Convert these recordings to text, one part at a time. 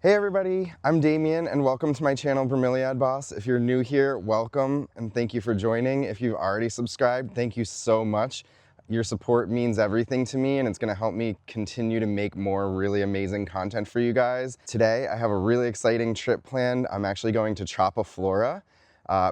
Hey everybody, I'm Damien and welcome to my channel Bromeliad Boss. If you're new here, welcome and thank you for joining. If you've already subscribed, thank you so much. Your support means everything to me and it's gonna help me continue to make more really amazing content for you guys. Today I have a really exciting trip planned. I'm actually going to Tropiflora.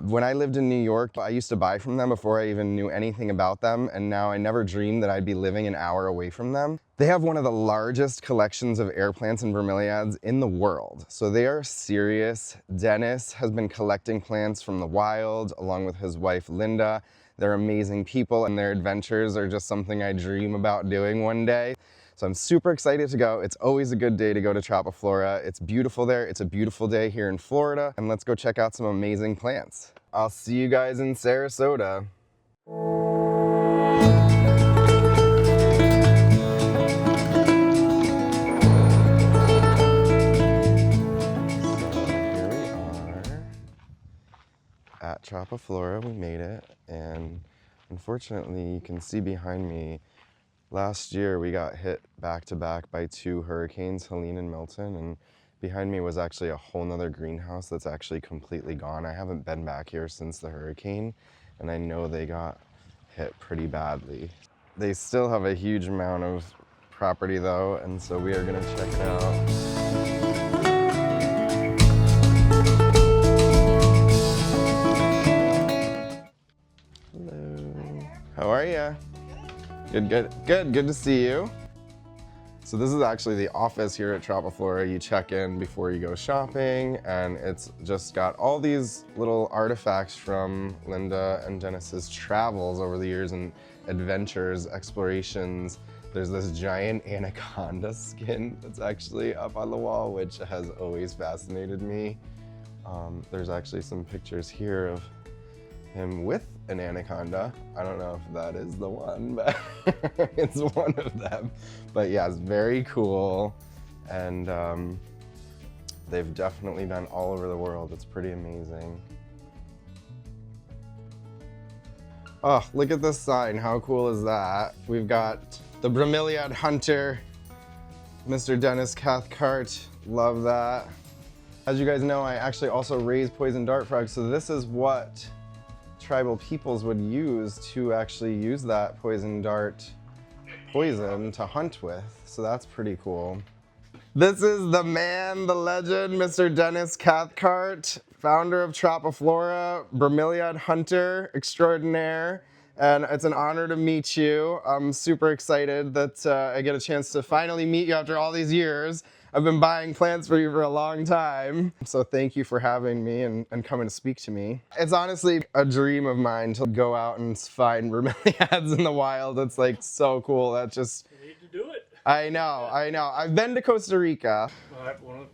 When I lived in New York, I used to buy from them before I even knew anything about them, and now I never dreamed that I'd be living an hour away from them. They have one of the largest collections of air plants and bromeliads in the world, so they are serious. Dennis has been collecting plants from the wild along with his wife Linda. They're amazing people and their adventures are just something I dream about doing one day. So I'm super excited to go. It's always a good day to go to Tropiflora. It's beautiful there. It's a beautiful day here in Florida. And let's go check out some amazing plants. I'll see you guys in Sarasota. So here we are at Tropiflora. We made it. And unfortunately, you can see behind me, last year we got hit back to back by two hurricanes, Helene and Milton, and behind me was actually a whole nother greenhouse that's actually completely gone. I haven't been back here since the hurricane, and I know they got hit pretty badly. They still have a huge amount of property though, and so we are gonna check it out. Hello, how are you? Good to see you. So this is actually the office here at Tropiflora. You check in before you go shopping, and it's just got all these little artifacts from Linda and Dennis's travels over the years and adventures, explorations. There's this giant anaconda skin that's actually up on the wall, which has always fascinated me. There's actually some pictures here of him with an anaconda. I don't know if that is the one, but it's one of them. But yeah, it's very cool. And they've definitely been all over the world. It's pretty amazing. Oh, look at this sign. How cool is that? We've got the Bromeliad hunter, Mr. Dennis Cathcart. Love that. As you guys know, I actually also raise poison dart frogs. So this is what tribal peoples would use to actually use that poison dart poison to hunt with. So that's pretty cool. This is the man, the legend, Mr. Dennis Cathcart, founder of Tropiflora, Bromeliad hunter extraordinaire. And it's an honor to meet you. I'm super excited that I get a chance to finally meet you after all these years. I've been buying plants for you for a long time. So thank you for having me and coming to speak to me. It's honestly a dream of mine to go out and find bromeliads in the wild. It's like so cool. That just... You need to do it. I know. I've been to Costa Rica. One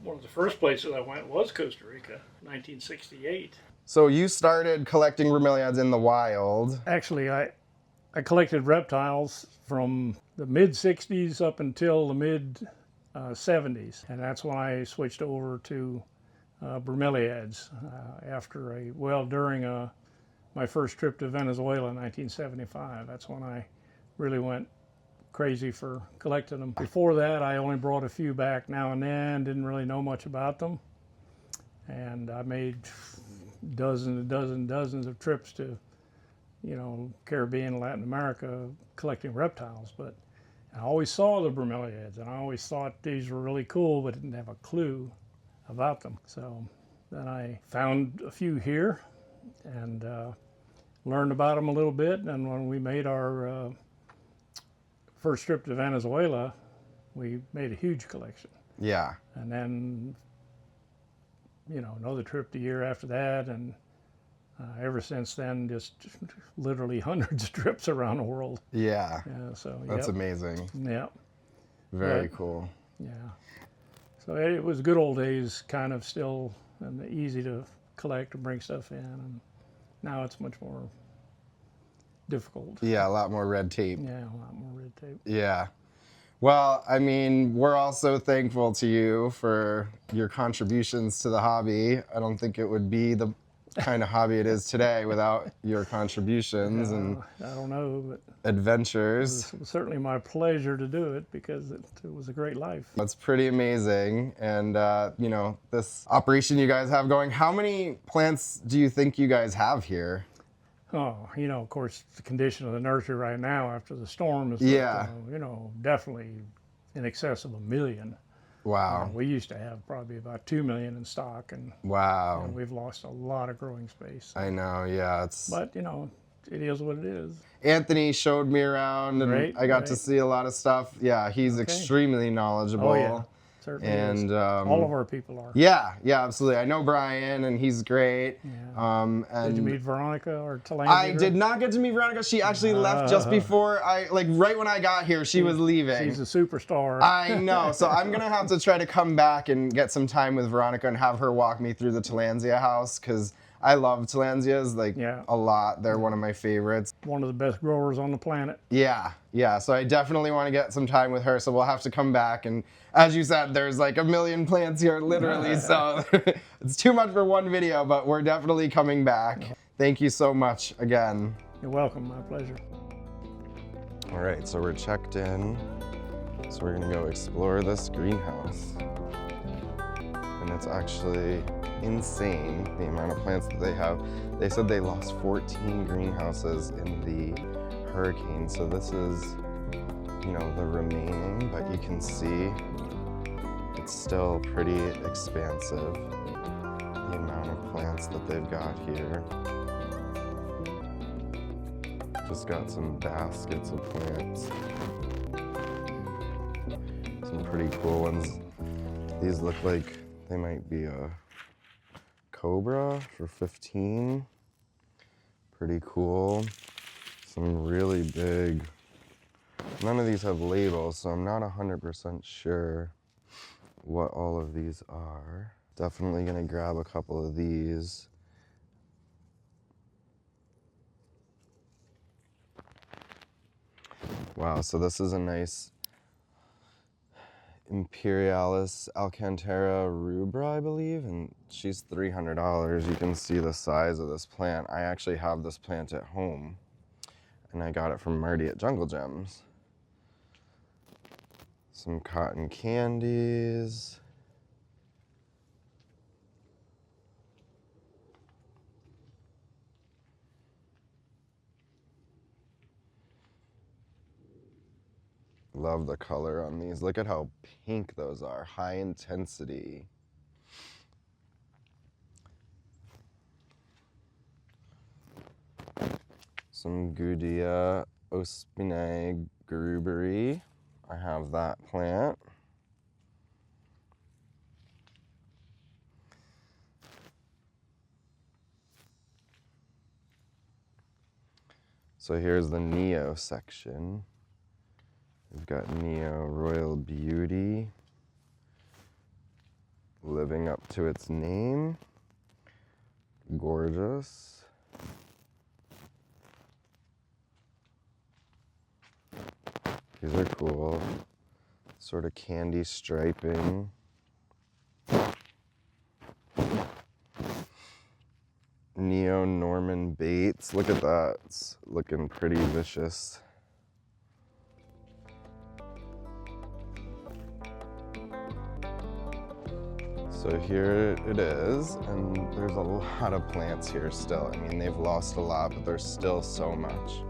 of the first places I went was Costa Rica, 1968. So you started collecting bromeliads in the wild. Actually, I collected reptiles from the mid-60s up until the mid-70s. And that's when I switched over to bromeliads during my first trip to Venezuela in 1975. That's when I really went crazy for collecting them. Before that, I only brought a few back now and then, didn't really know much about them. And I made dozens of trips to, Caribbean and Latin America collecting reptiles. But I always saw the bromeliads and I always thought these were really cool, but didn't have a clue about them. So then I found a few here and learned about them a little bit. And when we made our first trip to Venezuela, we made a huge collection. Yeah. And then, another trip the year after that, and ever since then, just literally hundreds of trips around the world. Yeah. Yeah, so that's amazing. Yeah. Very cool. Yeah. So it was good old days, kind of still, and easy to collect and bring stuff in. And now it's much more difficult. Yeah, a lot more red tape. Yeah, a lot more red tape. Yeah. Well, I mean, we're all so thankful to you for your contributions to the hobby. I don't think it would be the kind of hobby it is today without your contributions and I don't know, but adventures. it was certainly my pleasure to do it because it was a great life. That's pretty amazing. And, you know, this operation you guys have going, how many plants do you think you guys have here? Oh, you know, of course, the condition of the nursery right now after the storm is, Yeah. you know, definitely in excess of 1 million. Wow. We used to have probably about 2 million in stock, and Wow. we've lost a lot of growing space. I know, yeah. But, you know, it is what it is. Anthony showed me around and Great, I got to great. see a lot of stuff. Yeah, he's extremely knowledgeable. Oh, yeah. Certainly And is. All of our people are. yeah, absolutely. I know Brian and he's great. Yeah. And Did you meet Veronica or Tillandsia? I did not get to meet Veronica. She actually left just before right when I got here, she was leaving. She's a superstar. I know. So I'm going to have to try to come back and get some time with Veronica and have her walk me through the Tillandsia house because I love Tillandsias a lot. They're one of my favorites. One of the best growers on the planet. Yeah, yeah. So I definitely want to get some time with her. So we'll have to come back. And as you said, there's like 1 million plants here, literally. So it's too much for one video, but we're definitely coming back. Thank you so much again. You're welcome. My pleasure. All right, so we're checked in. So we're gonna go explore this greenhouse. And it's actually insane, the amount of plants that they have. They said they lost 14 greenhouses in the hurricane. So this is, you know, the remaining, but you can see it's still pretty expansive, the amount of plants that they've got here. Just got some baskets of plants. Some pretty cool ones. These look like they might be a cobra for 15. Pretty cool. Some really big. None of these have labels, so I'm not 100% sure what all of these are. Definitely gonna grab a couple of these. Wow, so this is a nice Imperialis Alcantara rubra, I believe, and she's $300. You can see the size of this plant. I actually have this plant at home, and I got it from Marty at Jungle Gems. Some cotton candies. Love the color on these. Look at how pink those are. High intensity. Some Gudea ospinae gruberi. I have that plant. So here's the Neo section. We've got Neo Royal Beauty, living up to its name. Gorgeous. These are cool. Sort of candy striping. Neo Norman Bates. Look at that. It's looking pretty vicious. So here it is, and there's a lot of plants here still. I mean, they've lost a lot, but there's still so much.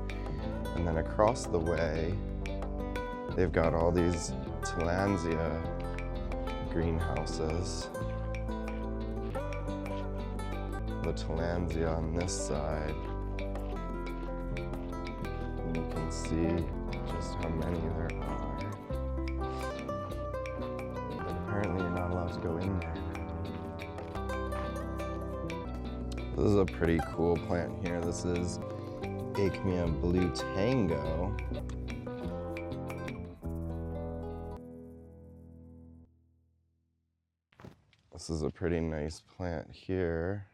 And then across the way, they've got all these Tillandsia greenhouses. The Tillandsia on this side. And you can see just how many there are. But apparently you're not allowed to go in there. This is a pretty cool plant here. This is Acmea Blue Tango. This is a pretty nice plant here.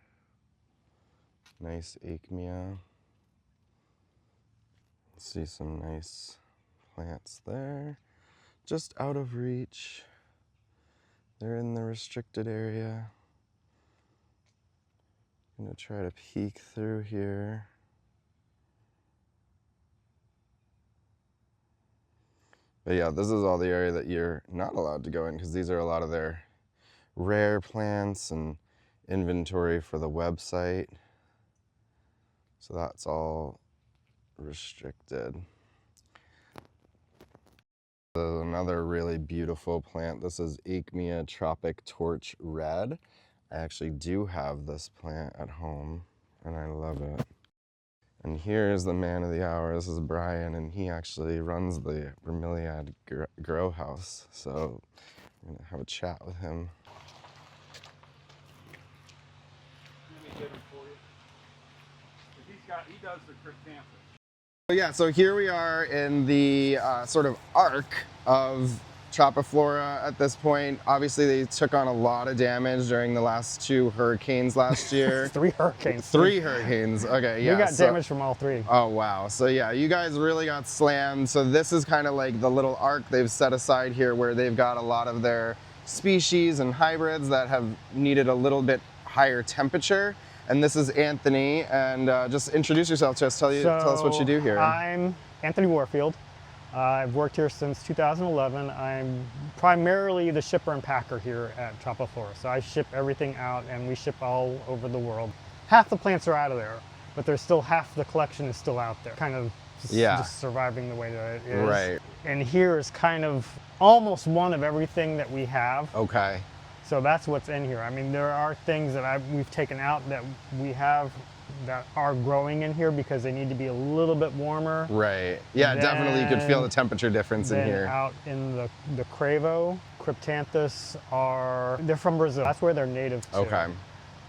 Nice Acmea. See some nice plants there. Just out of reach. They're in the restricted area. I'm gonna try to peek through here. But yeah, this is all the area that you're not allowed to go in because these are a lot of their rare plants and inventory for the website. So that's all restricted. Another really beautiful plant. This is Acmea Tropic Torch Red. I actually do have this plant at home and I love it. And here's the man of the hour. This is Brian, and he actually runs the Bromeliad grow house. So I'm gonna have a chat with him. Let me get him for you. He does the Cryptanthus. Yeah, so here we are in the sort of arc of Tropiflora at this point. Obviously, they took on a lot of damage during the last 2 hurricanes last year. 3 hurricanes. 3 hurricanes, okay, yeah. We got damage from all 3. Oh, wow. So yeah, you guys really got slammed. So this is kind of like the little arc they've set aside here where they've got a lot of their species and hybrids that have needed a little bit higher temperature. And this is Anthony, and just introduce yourself to us. Tell us what you do here. I'm Anthony Warfield. I've worked here since 2011. I'm primarily the shipper and packer here at Tropiflora. So I ship everything out, and we ship all over the world. Half the plants are out of there, but there's still half the collection is still out there, kind of just surviving the way that it is. Right. And here is kind of almost one of everything that we have. Okay. So that's what's in here. I mean, there are things that we've taken out that we have that are growing in here because they need to be a little bit warmer. Right. Yeah, definitely you could feel the temperature difference in here. Out in the Cravo, Cryptanthus they're from Brazil. That's where they're native to. Okay.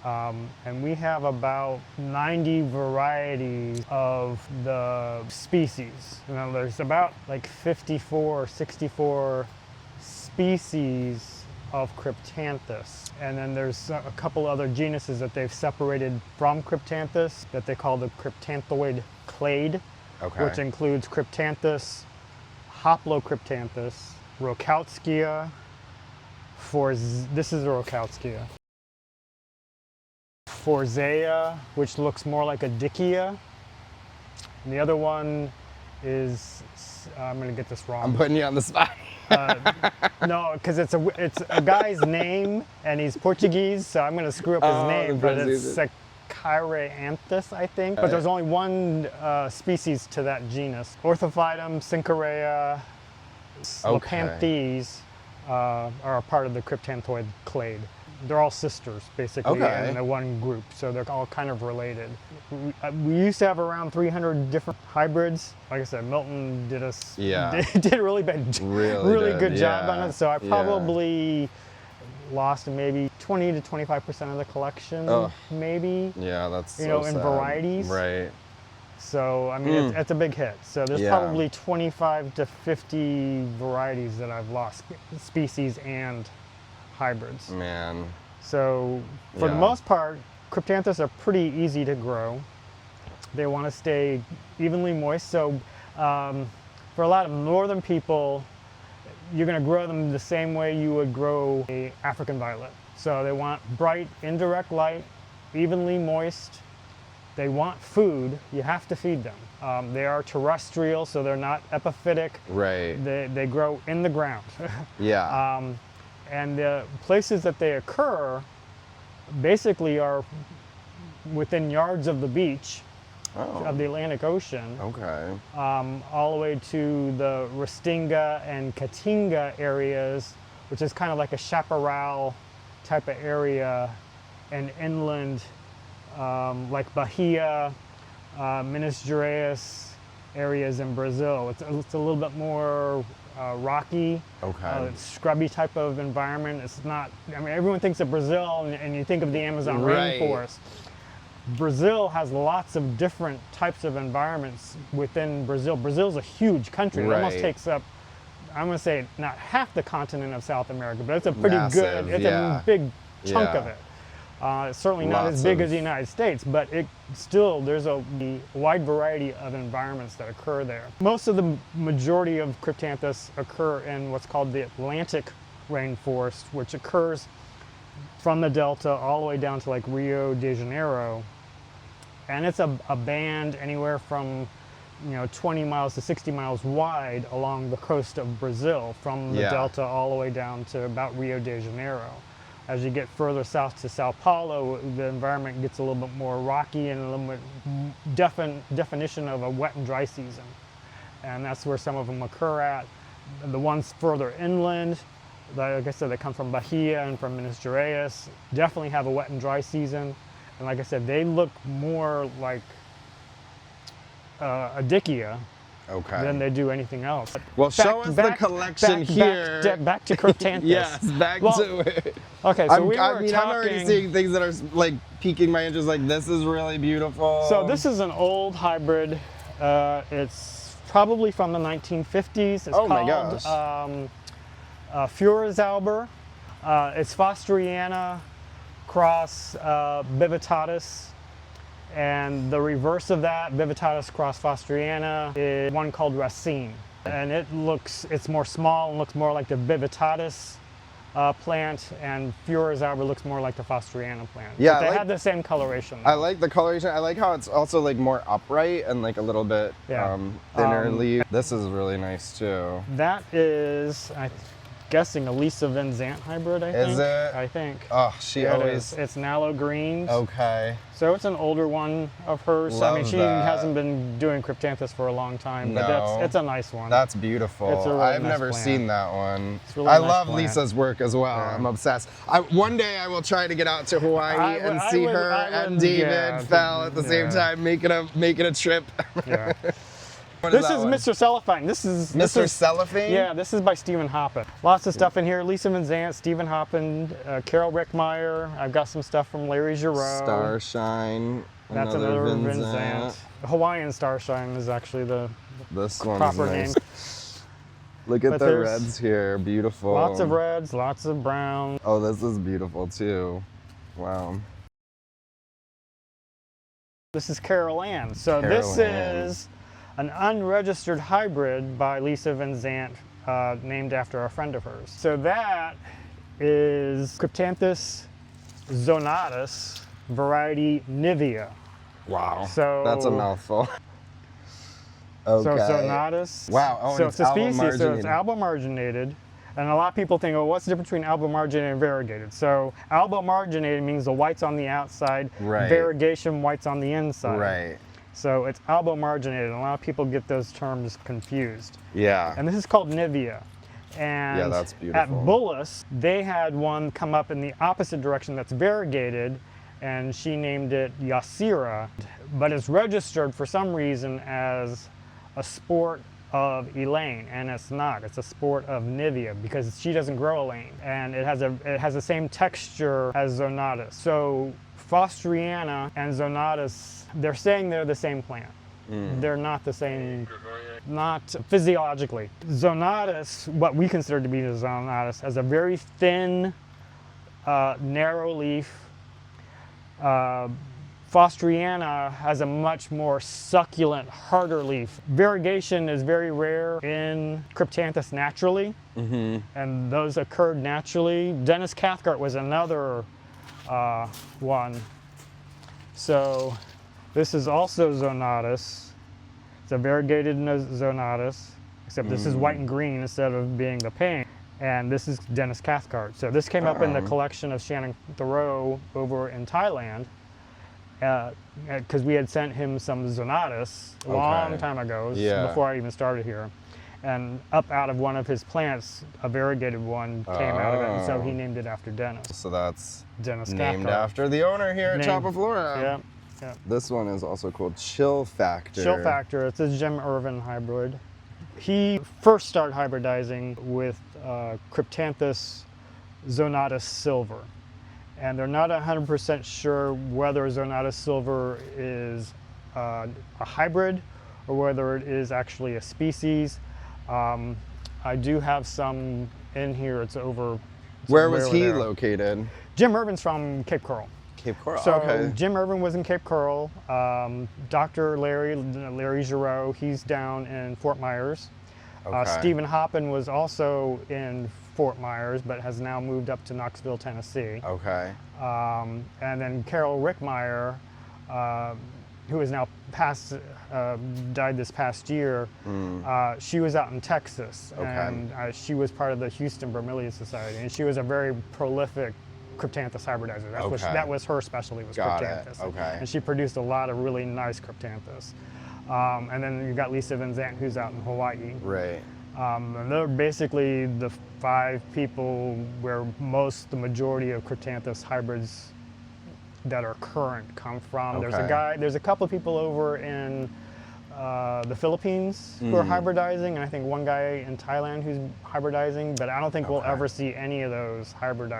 And we have about 90 varieties of the species. You know, there's about like 54 or 64 species of Cryptanthus. And then there's a couple other genuses that they've separated from Cryptanthus that they call the Cryptanthoid clade, which includes Cryptanthus, Hoplocryptanthus, Rokoutskia, this is a Rokoutskia, Forzea, which looks more like a Dickia, and the other one is, I'm gonna get this wrong. I'm putting you on the spot. No, because it's a guy's name, and he's Portuguese, so I'm going to screw up his name, but it's Cryptanthus, I think. But there's only one species to that genus. Orthophytum, Syncharea, Lepanthes are a part of the Cryptanthoid clade. They're all sisters, basically, in the one group, so they're all kind of related. We used to have around 300 different hybrids. Like I said, Milton did a really good job on it, so I probably lost maybe 20 to 25% of the collection, maybe. Yeah, that's in varieties. Right. So, I mean, it's a big hit. So there's probably 25 to 50 varieties that I've lost, species and hybrids. Man. So for the most part, Cryptanthus are pretty easy to grow. They want to stay evenly moist. So for a lot of northern people, you're going to grow them the same way you would grow an African violet. So they want bright, indirect light, evenly moist. They want food. You have to feed them. They are terrestrial, so they're not epiphytic. Right. They grow in the ground. Yeah. And the places that they occur basically are within yards of the beach of the Atlantic Ocean. Okay. All the way to the Restinga and Caatinga areas, which is kind of like a chaparral type of area, and inland like Bahia, Minas Gerais areas in Brazil. It's a little bit more rocky, scrubby type of environment. It's not, I mean, everyone thinks of Brazil and you think of the Amazon rainforest. Brazil has lots of different types of environments within Brazil. Brazil's a huge country. It almost takes up, I'm going to say, not half the continent of South America, but it's a pretty good, it's a big chunk of it. It's certainly not as big as the United States, but there's a wide variety of environments that occur there. Most of the majority of Cryptanthus occur in what's called the Atlantic rainforest, which occurs from the Delta all the way down to like Rio de Janeiro. And it's a band anywhere from 20 miles to 60 miles wide along the coast of Brazil, from the Delta all the way down to about Rio de Janeiro. As you get further south to Sao Paulo, the environment gets a little bit more rocky and a little bit definition of a wet and dry season. And that's where some of them occur at. The ones further inland, like I said, they come from Bahia and from Minas Gerais, definitely have a wet and dry season. And like I said, they look more like Adickia than they do anything else. Well, show us the collection here. Back to Cryptanthus. Yes, back to it. Okay, so I'm already seeing things that are like piquing my interest. Like, this is really beautiful. So this is an old hybrid. It's probably from the 1950s. It's called my gosh. Furizalber. It's Fosteriana cross Bivitatis. And the reverse of that, Bivitatis cross Fosteriana, is one called Racine. And it's more small and looks more like the Bivitatis plant, and Furizalber looks more like the Fosteriana plant. Yeah, but they have the same coloration. I like the coloration. I like how it's also like more upright and like a little bit thinner leaf. This is really nice too. That is, I'm guessing, a Lisa Van Zandt hybrid, I think. Is it? I think. Oh, she always... It's Nallo Greens. Okay. So it's an older one of hers. Love I mean, she hasn't been doing Cryptanthus for a long time, but it's a nice one. That's beautiful. It's a really I've nice never plant. seen that one. It's a really I nice love plant. Lisa's work as well. Yeah. I'm obsessed. One day I will try to get out to Hawaii and see her and David Fell at the same time making a trip. Yeah. This is Mr. Cellophane. This is Mr. Cellophane? Yeah, this is by Stephen Hoppen. Lots of stuff in here. Lisa Van Zandt, Stephen Hoppen, Carol Rickmeyer. I've got some stuff from Larry Giroux. Starshine. That's another Van Zandt. Hawaiian Starshine is actually the proper name. Look at the reds here. Beautiful. Lots of reds, lots of brown. Oh, this is beautiful too. Wow. This is Carol Ann. So this is an unregistered hybrid by Lisa Van Zandt, named after a friend of hers. So that is Cryptanthus zonatus, variety Nivea. Wow, so that's a mouthful. Okay. So zonatus. Wow, oh, so it's a species, albomarginated. so it's albomarginated. And a lot of people think, oh, what's the difference between albomarginated and variegated? So albomarginated means the white's on the outside, variegation, white's on the inside. Right. So it's albomarginated, and a lot of people get those terms confused. Yeah. And this is called Nivea. And yeah, that's beautiful. at Bullis, they had one come up in the opposite direction that's variegated, and she named it Yasira, but it's registered for some reason as a sport of Elaine, and it's not. It's a sport of Nivea because she doesn't grow Elaine, and it has the same texture as Zonatus. So Fosteriana and Zonatus, they're saying they're the same plant. They're not the same, not physiologically. Zonatus, what we consider to be the Zonatus, has a very thin, narrow leaf. Fosteriana has a much more succulent, harder leaf. Variegation is very rare in Cryptanthus naturally, and those occurred naturally. Dennis Cathcart was another one. So this is also Zonatus. It's a variegated Zonatus, except this is white and green instead of being the pink. And this is Dennis Cathcart. So this came up in the collection of Shannon Thoreau over in Thailand, because we had sent him some Zonatus a long time ago, before I even started here. And up out of one of his plants, a variegated one came out of it, and so he named it after Dennis. So that's Dennis named Cathcart. after the owner here at Tropiflora. Yeah, yeah. This one is also called Chill Factor. Chill Factor, it's a Jim Irvin hybrid. He first started hybridizing with Cryptanthus zonatus silver. And they're not 100% sure whether Zonatus silver is a hybrid or whether it is actually a species. I do have some in here. It's over. Where was he located? Jim Irvin's from Cape Coral. Cape Coral. So Jim Irvin was in Cape Coral. Dr. Larry Giroux, he's down in Fort Myers. Stephen Hoppen was also in Fort Myers, but has now moved up to Knoxville, Tennessee. Okay. And then Carol Rickmeyer, who is now died this past year. She was out in Texas, and she was part of the Houston Bromeliad Society, and she was a very prolific Cryptanthus hybridizer. That was her specialty, was Cryptanthus. Okay. And she produced a lot of really nice Cryptanthus. And then you've got Lisa Van Zandt, who's out in Hawaii. Right. And they're basically the 5 people where the majority of Cryptanthus hybrids that are current come from. There's a couple of people over in the Philippines who are hybridizing, and I think one guy in Thailand who's hybridizing, but I don't think we'll ever see any of those hybrids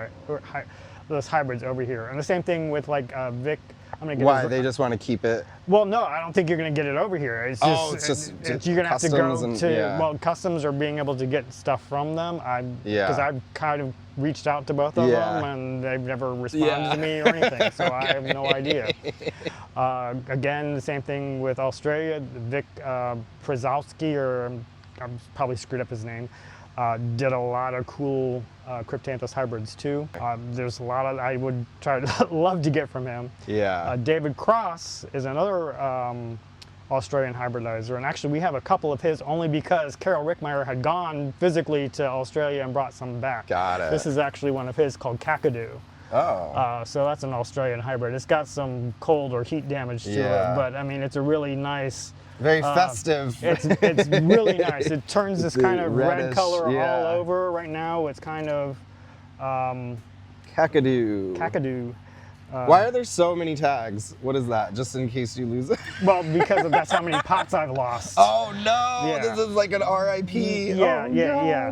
over here. And the same thing with like Vic. Why? They just want to keep it? Well, no, I don't think you're going to get it over here. It's just, you're going to have to go to, customs or being able to get stuff from them. Because I've kind of reached out to both of them, and they've never responded to me or anything, so I have no idea. Again, the same thing with Australia. Vic Przowski, or I probably screwed up his name, did a lot of cool Cryptanthus hybrids too. There's a lot I would love to get from him. Yeah. David Cross is another Australian hybridizer, and actually we have a couple of his only because Carol Rickmeyer had gone physically to Australia and brought some back. Got it. This is actually one of his called Kakadu. Oh. So that's an Australian hybrid. It's got some cold or heat damage to it, but I mean it's a really nice. Very festive. It's really nice. It turns this kind of reddish, red color all over. Right now it's kind of Kakadu. Why are there so many tags? What is that? Just in case you lose it? Well, because that's how many pots I've lost. Oh no! Yeah. This is like an RIP. Yeah.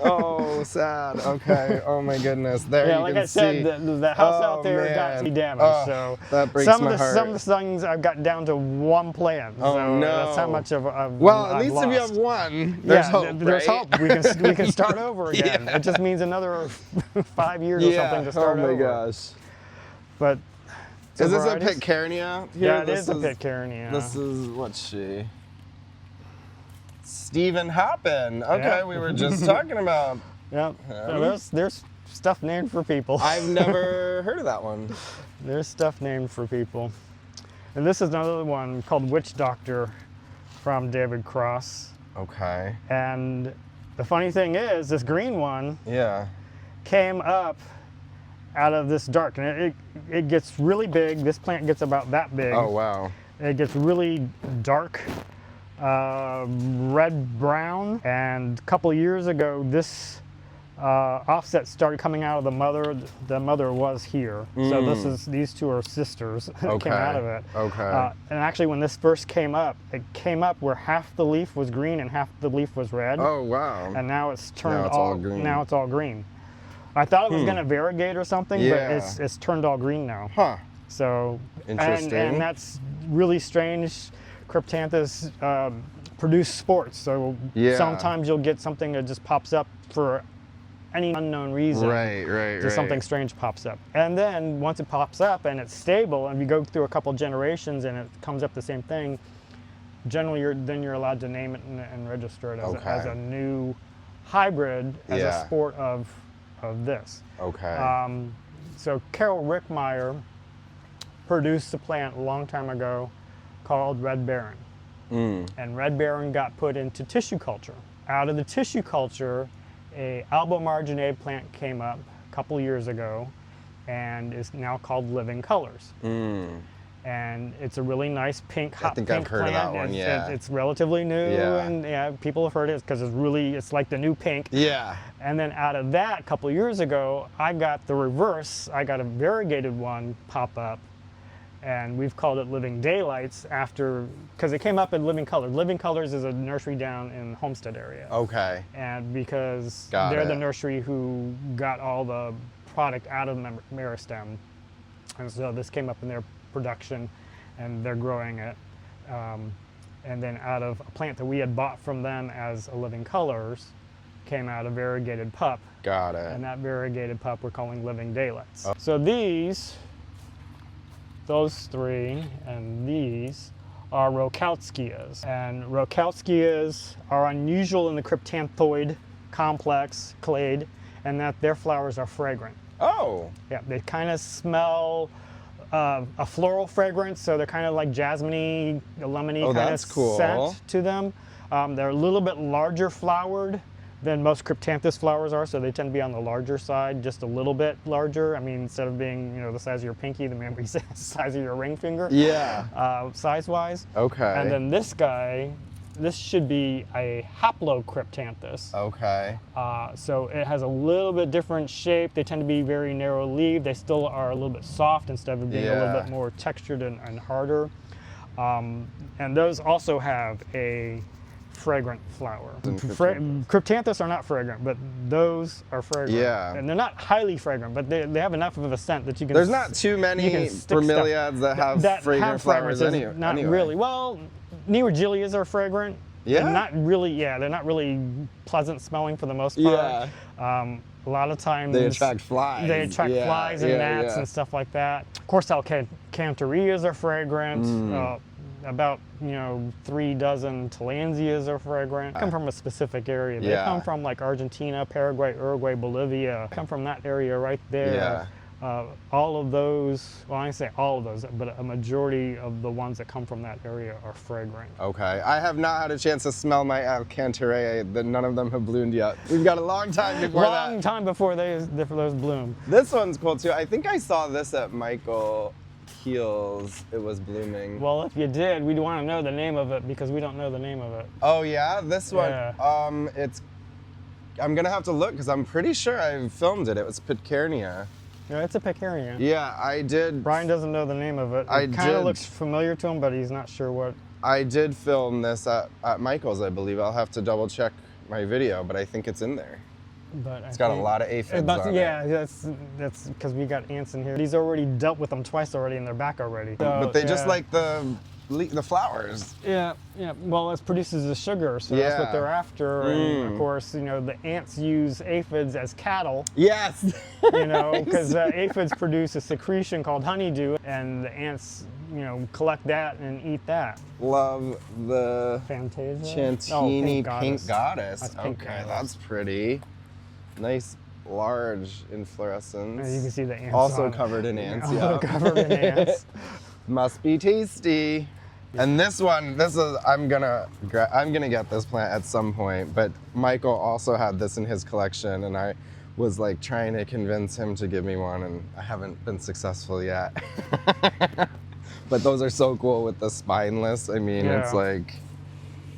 Oh, sad. Okay. Oh my goodness. There you like can I said, the house out there got damaged. So that breaks my heart. Some of the things I've got down to 1 plant. Oh so no! That's how much of well, I've at least lost. if you have one, there's hope. There's right? hope. We can start over again. It just means another 5 years or something to start over. Oh my gosh. But is this a Pitcairnia? Yeah, it is a Pitcairnia. This is, what's she? Stephen Hoppin. Okay, we were just talking about. Yep. There's stuff named for people. I've never heard of that one. There's stuff named for people. And this is another one called Witch Doctor from David Cross. Okay. And the funny thing is, this green one came up out of this dark, and it gets really big. This plant gets about that big. Oh wow. It gets really dark, red-brown, and a couple of years ago this offset started coming out of the mother. The mother was here, so these two are sisters that came out of it. Okay. And actually when this first came up, it came up where half the leaf was green and half the leaf was red. Oh wow. And now it's turned all green. Now it's all green. I thought it was going to variegate or something, but it's turned all green now. Huh. So interesting. And that's really strange. Cryptanthus produce sports, so sometimes you'll get something that just pops up for any unknown reason. Right. Just something strange pops up. And then once it pops up and it's stable, and you go through a couple generations and it comes up the same thing, generally you're allowed to name it and register it as a new hybrid, as a sport of this. Okay. So Carol Rickmeyer produced a plant a long time ago called Red Baron. And Red Baron got put into tissue culture. Out of the tissue culture, a albomarginate plant came up a couple years ago and is now called Living Colors. And it's a really nice pink, hot pink plant. I've heard of that one, It's relatively new, and people have heard it because it's like the new pink. Yeah. And then out of that, a couple years ago, I got the reverse. I got a variegated one pop up, and we've called it Living Daylights because it came up in Living Colors. Living Colors is a nursery down in the Homestead area. Okay. And because they're the nursery who got all the product out of the meristem, and so this came up in their production, and they're growing it. And then out of a plant that we had bought from them as a Living Colors came out a variegated pup. Got it. And that variegated pup we're calling Living Daylights. So those three and these are Rokautskyas. And Rokautskyas are unusual in the cryptanthoid complex clade, and that their flowers are fragrant. Oh. Yeah, they kind of smell a floral fragrance, so they're kind of like jasmine-y, lemony kind of cool. scent to them. They're a little bit larger flowered than most Cryptanthus flowers are, so they tend to be on the larger side, just a little bit larger. I mean, instead of being, the size of your pinky, they may be the size of your ring finger. Yeah. Size-wise. Okay. And then this guy, this should be a haplocryptanthus. Okay. So it has a little bit different shape. They tend to be very narrow leaved. They still are a little bit soft instead of being a little bit more textured and harder. And those also have a fragrant flower. Cryptanthus are not fragrant, but those are fragrant. Yeah. And they're not highly fragrant, but they have enough of a scent that you can. There's not too many bromeliads that have fragrant flowers anyway. Not really. Well, Neurigilias are fragrant. Yeah. They're not really pleasant smelling for the most part. Yeah. A lot of times they attract flies. They attract flies and gnats and stuff like that. Of course, Calcantharias are fragrant. About 3 dozen Tillandsias are fragrant. Come from a specific area. They come from like Argentina, Paraguay, Uruguay, Bolivia. Come from that area right there. All of those, well, I say all of those, but a majority of the ones that come from that area are fragrant. Okay. I have not had a chance to smell my Calcanthariae. None of them have bloomed yet. We've got a long time before that. Long time before those bloom. This one's cool too. I think I saw this at Michael Heels. It was blooming. Well, if you did, we'd want to know the name of it because we don't know the name of it. Oh yeah? This one, I'm gonna have to look because I'm pretty sure I filmed it. It was Pitcairnia. Yeah, it's a Pitcairnia. Yeah, I did. Brian doesn't know the name of it. It kind of looks familiar to him, but he's not sure what. I did film this at Michael's, I believe. I'll have to double check my video, but I think it's in there. But it's got a lot of aphids on it. Yeah, that's because we got ants in here. He's already dealt with them twice already, and they're back already. So, but they just like the flowers. Yeah. Well, it produces the sugar, so that's what they're after. And of course, the ants use aphids as cattle. Yes. Because aphids produce a secretion called honeydew, and the ants, collect that and eat that. Love the Fantasia. Chantini pink goddess. That's pink goddess. That's pretty. Nice, large inflorescence. And you can see the ants. Also covered in ants. Also covered in ants. Must be tasty. And this one, I'm gonna get this plant at some point. But Michael also had this in his collection, and I was like trying to convince him to give me one, and I haven't been successful yet. But those are so cool with the spineless. I mean, it's like,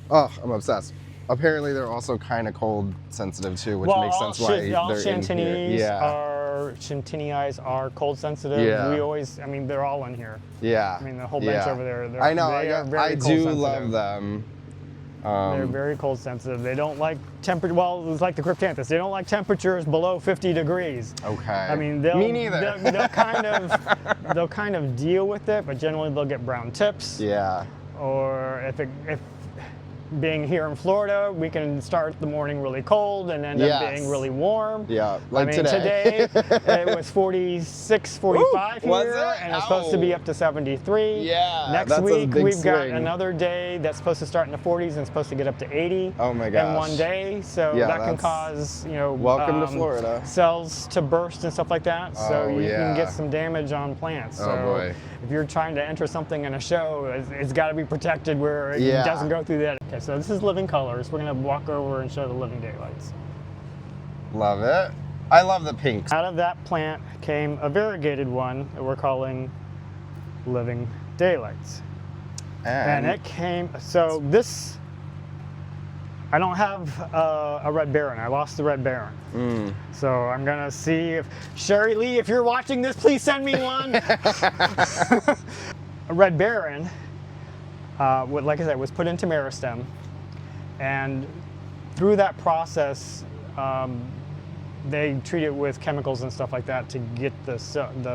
oh, I'm obsessed. Apparently, they're also kind of cold sensitive too, which makes sense why they're in here. Chantinii are cold sensitive. Yeah. We always, they're all in here. Yeah. I mean, the whole bench over there. I know. I do love them. They're very cold sensitive. They don't like temperature. Well, it's like the Cryptanthus. They don't like temperatures below 50 degrees. Okay. Me neither. They'll kind of deal with it, but generally they'll get brown tips. Yeah. Or if being here in Florida, we can start the morning really cold and end up being really warm. Yeah, like today it was 46, 45 Ooh, here, and it's supposed to be up to 73. Yeah, Next week we've got another day that's supposed to start in the 40s and supposed to get up to 80. Oh my gosh. In one day, so that can cause welcome to Florida. Cells to burst and stuff like that. So you can get some damage on plants. So boy. If you're trying to enter something in a show, it's got to be protected where it doesn't go through that. Okay, so this is living colors. We're going to walk over and show the living daylights. Love it. I love the pinks. Out of that plant came a variegated one that we're calling living daylights. And it came, so this, I don't have a red baron. I lost the red baron. So I'm going to see if, Sherry Lee, if you're watching this, please send me one. A red baron, like I said, was put into meristem. And through that process, they treat it with chemicals and stuff like that to get the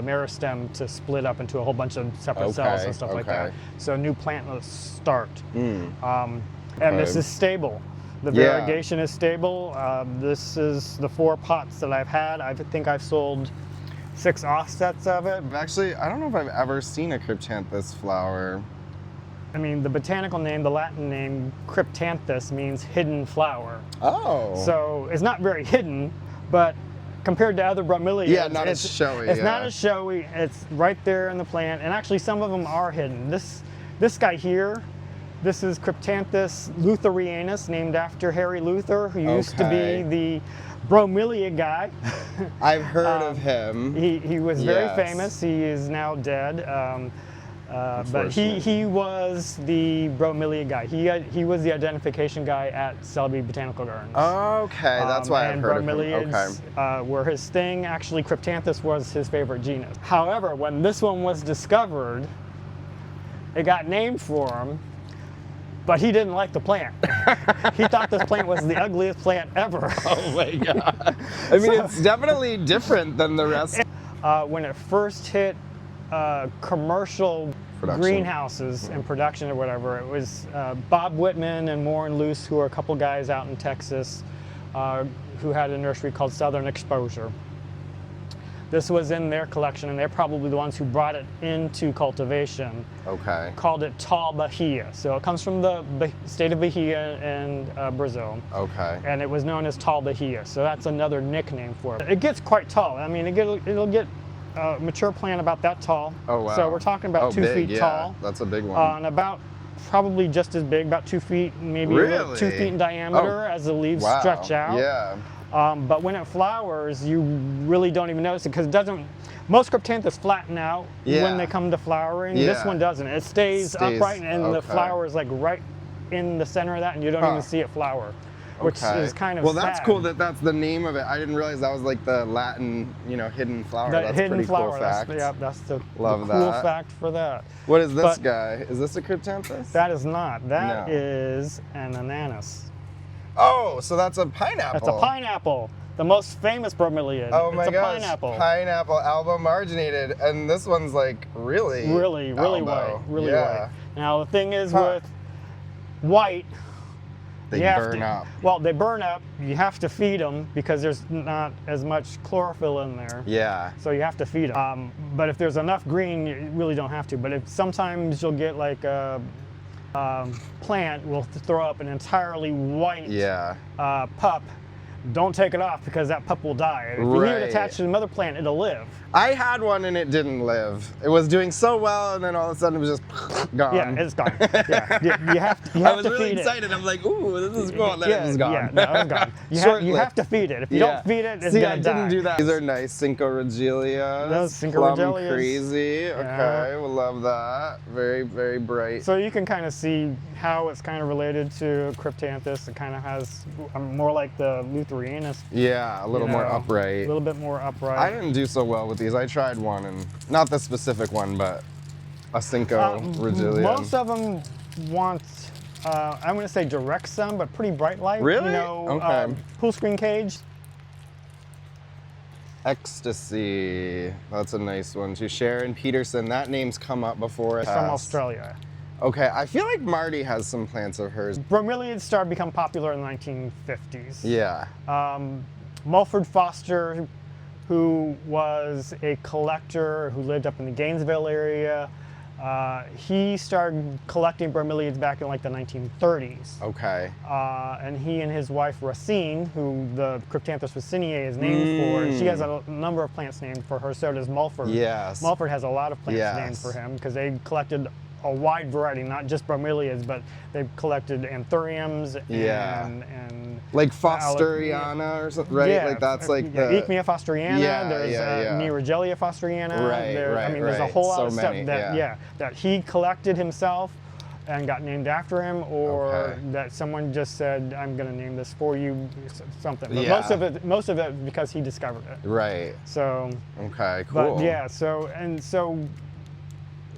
meristem to split up into a whole bunch of separate cells and stuff like that. So a new plant will start. And this is stable. The variegation is stable. This is the 4 pots that I've had. I think I've sold 6 offsets of it. Actually, I don't know if I've ever seen a Cryptanthus flower. I mean, the botanical name, the Latin name, Cryptanthus, means hidden flower. Oh. So it's not very hidden, but compared to other bromeliads, yeah, not as showy. It's not as showy. It's right there in the plant, and actually some of them are hidden. This guy here, this is Cryptanthus lutherianus, named after Harry Luther, who used to be the Bromeliad guy. I've heard of him. He was very famous. He is now dead. But he was the Bromeliad guy. He was the identification guy at Selby Botanical Gardens. Okay, that's why I've heard of him. Bromeliads were his thing. Actually, Cryptanthus was his favorite genus. However, when this one was discovered, it got named for him, but he didn't like the plant. He thought this plant was the ugliest plant ever. Oh my God. I mean, it's definitely different than the rest. When it first hit commercial greenhouses and production or whatever, it was Bob Whitman and Warren Luce, who are a couple guys out in Texas, who had a nursery called Southern Exposure. This was in their collection, and they're probably the ones who brought it into cultivation. Okay. Called it Tall Bahia. So it comes from the state of Bahia in Brazil. Okay. And it was known as Tall Bahia. So that's another nickname for it. It gets quite tall. I mean, it'll get a mature plant about that tall. Oh, wow. So we're talking about 2 feet tall. That's a big one. And about probably just as big, about 2 feet, maybe 2 feet in diameter as the leaves stretch out. Yeah. But when it flowers, you really don't even notice it because it doesn't. Most Cryptanthus flatten out when they come to flowering. This one doesn't. It stays upright, and the flower is like right in the center of that, and you don't even see it flower, which is kind of well, that's sad. cool that that's the name of it. I didn't realize that was like the Latin, hidden flower. That's hidden pretty flower. cool fact. That's the Love cool that. fact for that. What is this guy? Is this a Cryptanthus? That is not. That is an ananas. Oh, so that's a pineapple. That's a pineapple. The most famous bromeliad. Oh my gosh. Pineapple. Pineapple, albo marginated, and this one's like really white. Really white. Now the thing is with white, they burn up. Well, they burn up. You have to feed them because there's not as much chlorophyll in there. Yeah. So you have to feed them. But if there's enough green, you really don't have to. But if sometimes you'll get like a plant will throw up an entirely white pup. Don't take it off because that pup will die. If you leave it attached to the mother plant, it'll live. I had one and it didn't live. It was doing so well, and then all of a sudden it was just gone. Yeah, it's gone. You have to feed it. I was really excited. I'm like, ooh, this is cool. And then it was gone. Yeah, no, it's gone. You have to feed it. If you don't feed it, it's gonna die. I didn't do that. These are nice Syncorigelias. Those Syncorigelias. Plum crazy. Okay, we'll love that. Very, very bright. So you can kind of see how it's kind of related to Cryptanthus. It kind of has more like the Lutherianus. Yeah, a little more upright. A little bit more upright. I didn't do so well with these. I tried one, and not the specific one, but a Syncorigelian. Most of them want, I'm going to say direct sun, but pretty bright light. Really? Okay. Pool screen cage. Ecstasy. That's a nice one too. Sharon Peterson. That name's come up before. From Australia. Okay, I feel like Marty has some plants of hers. Bromeliads started to become popular in the 1950s. Yeah. Mulford Foster, who was a collector who lived up in the Gainesville area, he started collecting bromeliads back in like the 1930s. Okay. And he and his wife Racine, who the Cryptanthus raciniae is named for, and she has a number of plants named for her, so does Mulford. Yes. Mulford has a lot of plants named for him because they collected a wide variety, not just bromeliads, but they've collected anthuriums and like Fosteriana or something, right? Yeah, like that's like the Echmea Fosteriana. There's Nerogelia Fosteriana. There's a whole lot of stuff that he collected himself and got named after him, or that someone just said, "I'm going to name this for you," something. But most of it because he discovered it. Right. So. Okay. Cool. But so.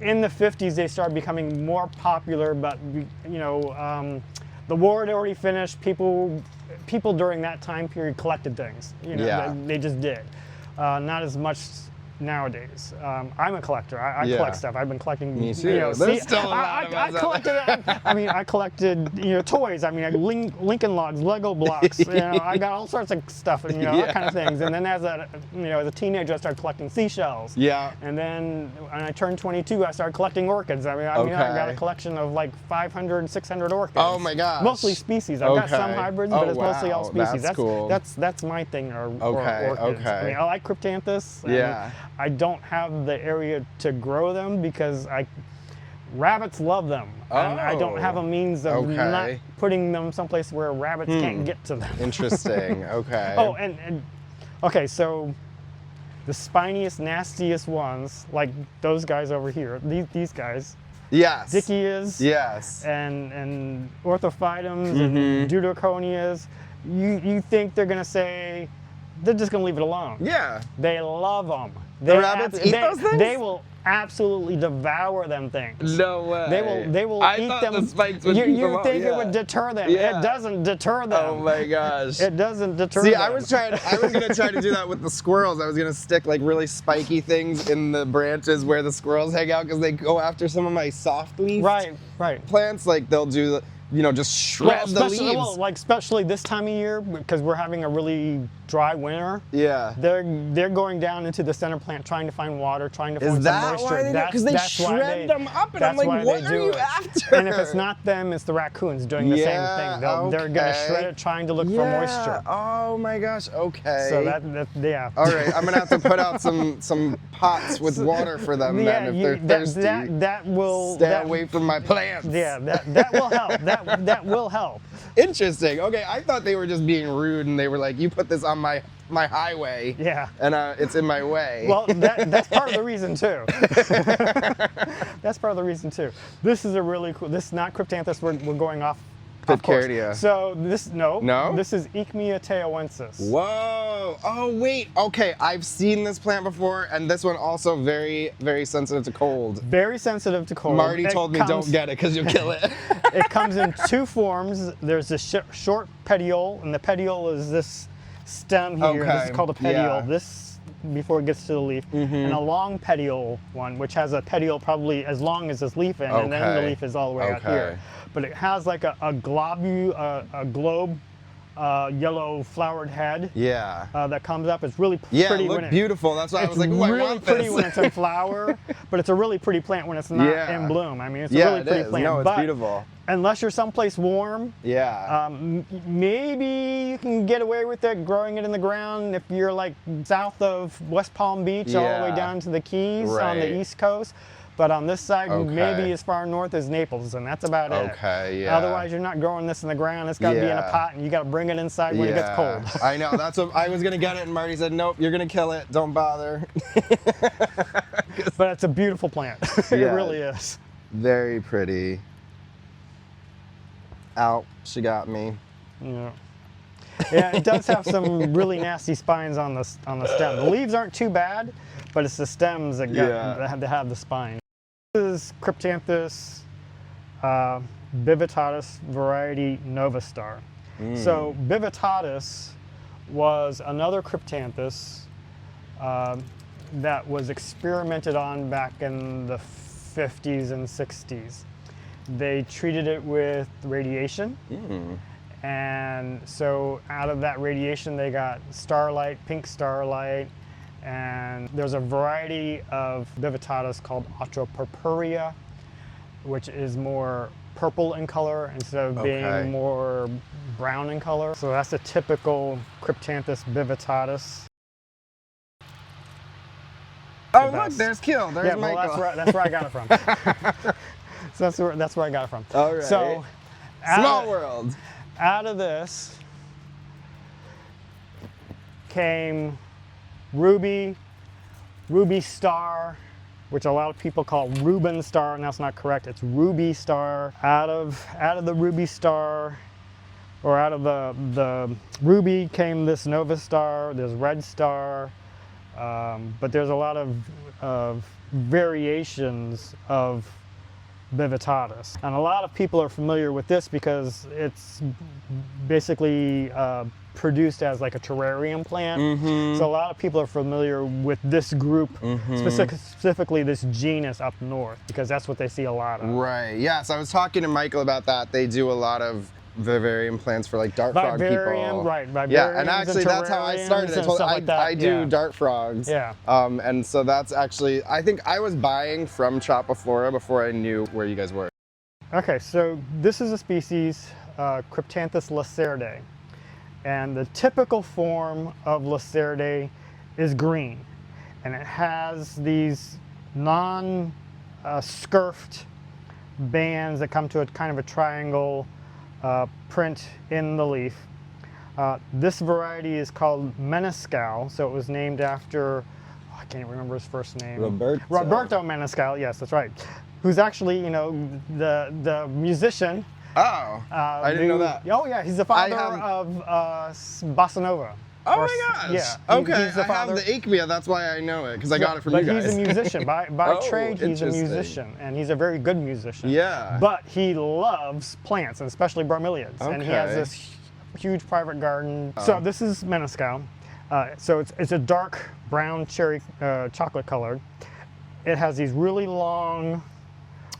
In the 50s, they started becoming more popular, but the war had already finished. People people during that time period collected things. They just did. Not as much nowadays. I'm a collector. I Yeah. collect stuff. I've been collecting. Me too. You know, There's still a lot of us out collected. I mean, I collected toys. I mean, Lincoln Logs, Lego blocks. I got all sorts of stuff, and that kind of things. And then as a teenager, I started collecting seashells. Yeah. And then when I turned 22, I started collecting orchids. I got a collection of like 500, 600 orchids. Oh my gosh. Mostly species. I've got some hybrids, but it's mostly all species. That's cool. That's my thing. Or orchids. Okay. I mean, I like Cryptanthus. Yeah. I don't have the area to grow them because rabbits love them. And I don't have a means of not putting them someplace where rabbits can't get to them. Interesting. Okay. Oh, and okay, so the spiniest, nastiest ones, like those guys over here, these guys. Yes. Dickeas. Yes. And orthophytums and deuteraconias. You think they're gonna say they're just gonna leave it alone? Yeah. They love them. The rabbits eat those things? They will absolutely devour them things. No way. They will I eat thought them. The spikes would You think it would deter them? Yeah. It doesn't deter them. Oh my gosh. It doesn't deter See, them. I was gonna try to do that with the squirrels. I was gonna stick like really spiky things in the branches where the squirrels hang out because they go after some of my soft leaf plants. Like they'll do, just shred the leaves. Well, like especially this time of year because we're having a really dry winter. Yeah. They're going down into the center plant trying to find water, trying to find some moisture. Is that why they do? Because they shred them up, and I'm like, what are you after? And if it's not them, it's the raccoons doing the same thing. They're gonna shred it, trying to look for moisture. Oh my gosh. Okay. So yeah. All right, I'm gonna have to put out some pots with water for them then if they're thirsty. That will stay away from my plants. Yeah, that will help. That will help. Interesting. Okay, I thought they were just being rude and they were like, you put this on my highway. Yeah. And it's in my way. Well, that's part of the reason too. That's part of the reason too. This is a really cool. This is not Cryptanthus. We're going off. Pitcairnia. So this No? This is Ichmea teowensis. Whoa! Oh wait. Okay, I've seen this plant before, and this one also very, very sensitive to cold. Very sensitive to cold. Marty told me don't get it because you'll kill it. It comes in two forms. There's a short petiole, and the petiole is this stem here. Okay. This is called a petiole. Yeah. This before it gets to the leaf, and a long petiole one, which has a petiole probably as long as this leaf end, and then the leaf is all the way out here. But it has like a globe yellow flowered head. Yeah. That comes up. It's really pretty. Yeah, it looked beautiful. That's why I was like, oh, I want this. It's really pretty when it's in flower, but it's a really pretty plant when it's not in bloom. I mean, it's a really pretty plant. No, it's beautiful. Unless you're someplace warm, maybe you can get away with it growing it in the ground if you're like south of West Palm Beach all the way down to the Keys on the East Coast. But on this side, maybe as far north as Naples, and that's about it. Okay, yeah. Otherwise, you're not growing this in the ground. It's got to be in a pot, and you got to bring it inside when it gets cold. I know. That's what I was gonna get it, and Marty said, "Nope, you're gonna kill it. Don't bother." But it's a beautiful plant. It really is. Very pretty. Ow, she got me. Yeah. Yeah, it does have some really nasty spines on the stem. The leaves aren't too bad, but it's the stems that have the spines. This is Cryptanthus bivitatus variety Novastar. So bivitatus was another Cryptanthus that was experimented on back in the 50s and 60s. They treated it with radiation. And so out of that radiation, they got starlight, pink starlight, and there's a variety of bivitatus called Atropurpurea, which is more purple in color instead of being more brown in color. So that's a typical Cryptanthus bivitatus. Oh, look, there's Kill. There's Michael. Well, that's where I got it from. So that's where I got it from. All right. So, small world. Out of this came Ruby Star, which a lot of people call Reuben Star, and that's not correct. It's Ruby Star. Out of the Ruby Star, or out of the Ruby came this Nova Star. There's Red Star, but there's a lot of variations of bivitatis. And a lot of people are familiar with this because it's basically produced as like a terrarium plant. So a lot of people are familiar with this group, specifically this genus up north, because that's what they see a lot of. Right. Yes, I was talking to Michael about that. They do a lot of vivarium plants for like dart frog people. Right, vivariums. Yeah, and actually that's how I started. I do dart frogs. Yeah. And so that's actually, I think I was buying from Tropiflora before I knew where you guys were. Okay, so this is a species, Cryptanthus lacerdae. And the typical form of lacerdae is green. And it has these non-scurfed bands that come to a kind of a triangle print in the leaf. This variety is called Menescal, so it was named after, I can't remember his first name. Roberto Menescal, yes, that's right. Who's actually, you know, the musician. Oh, I didn't know that. Oh yeah, he's the father of Bossa Nova. Oh my gosh. Yeah. Okay, I have the Achmea, that's why I know it, because I got it from you guys. But he's a musician. By trade, he's a musician, and he's a very good musician. Yeah. But he loves plants, and especially bromeliads. Okay. And he has this huge private garden. So this is Menescal. So it's a dark brown cherry, chocolate colored. It has these really long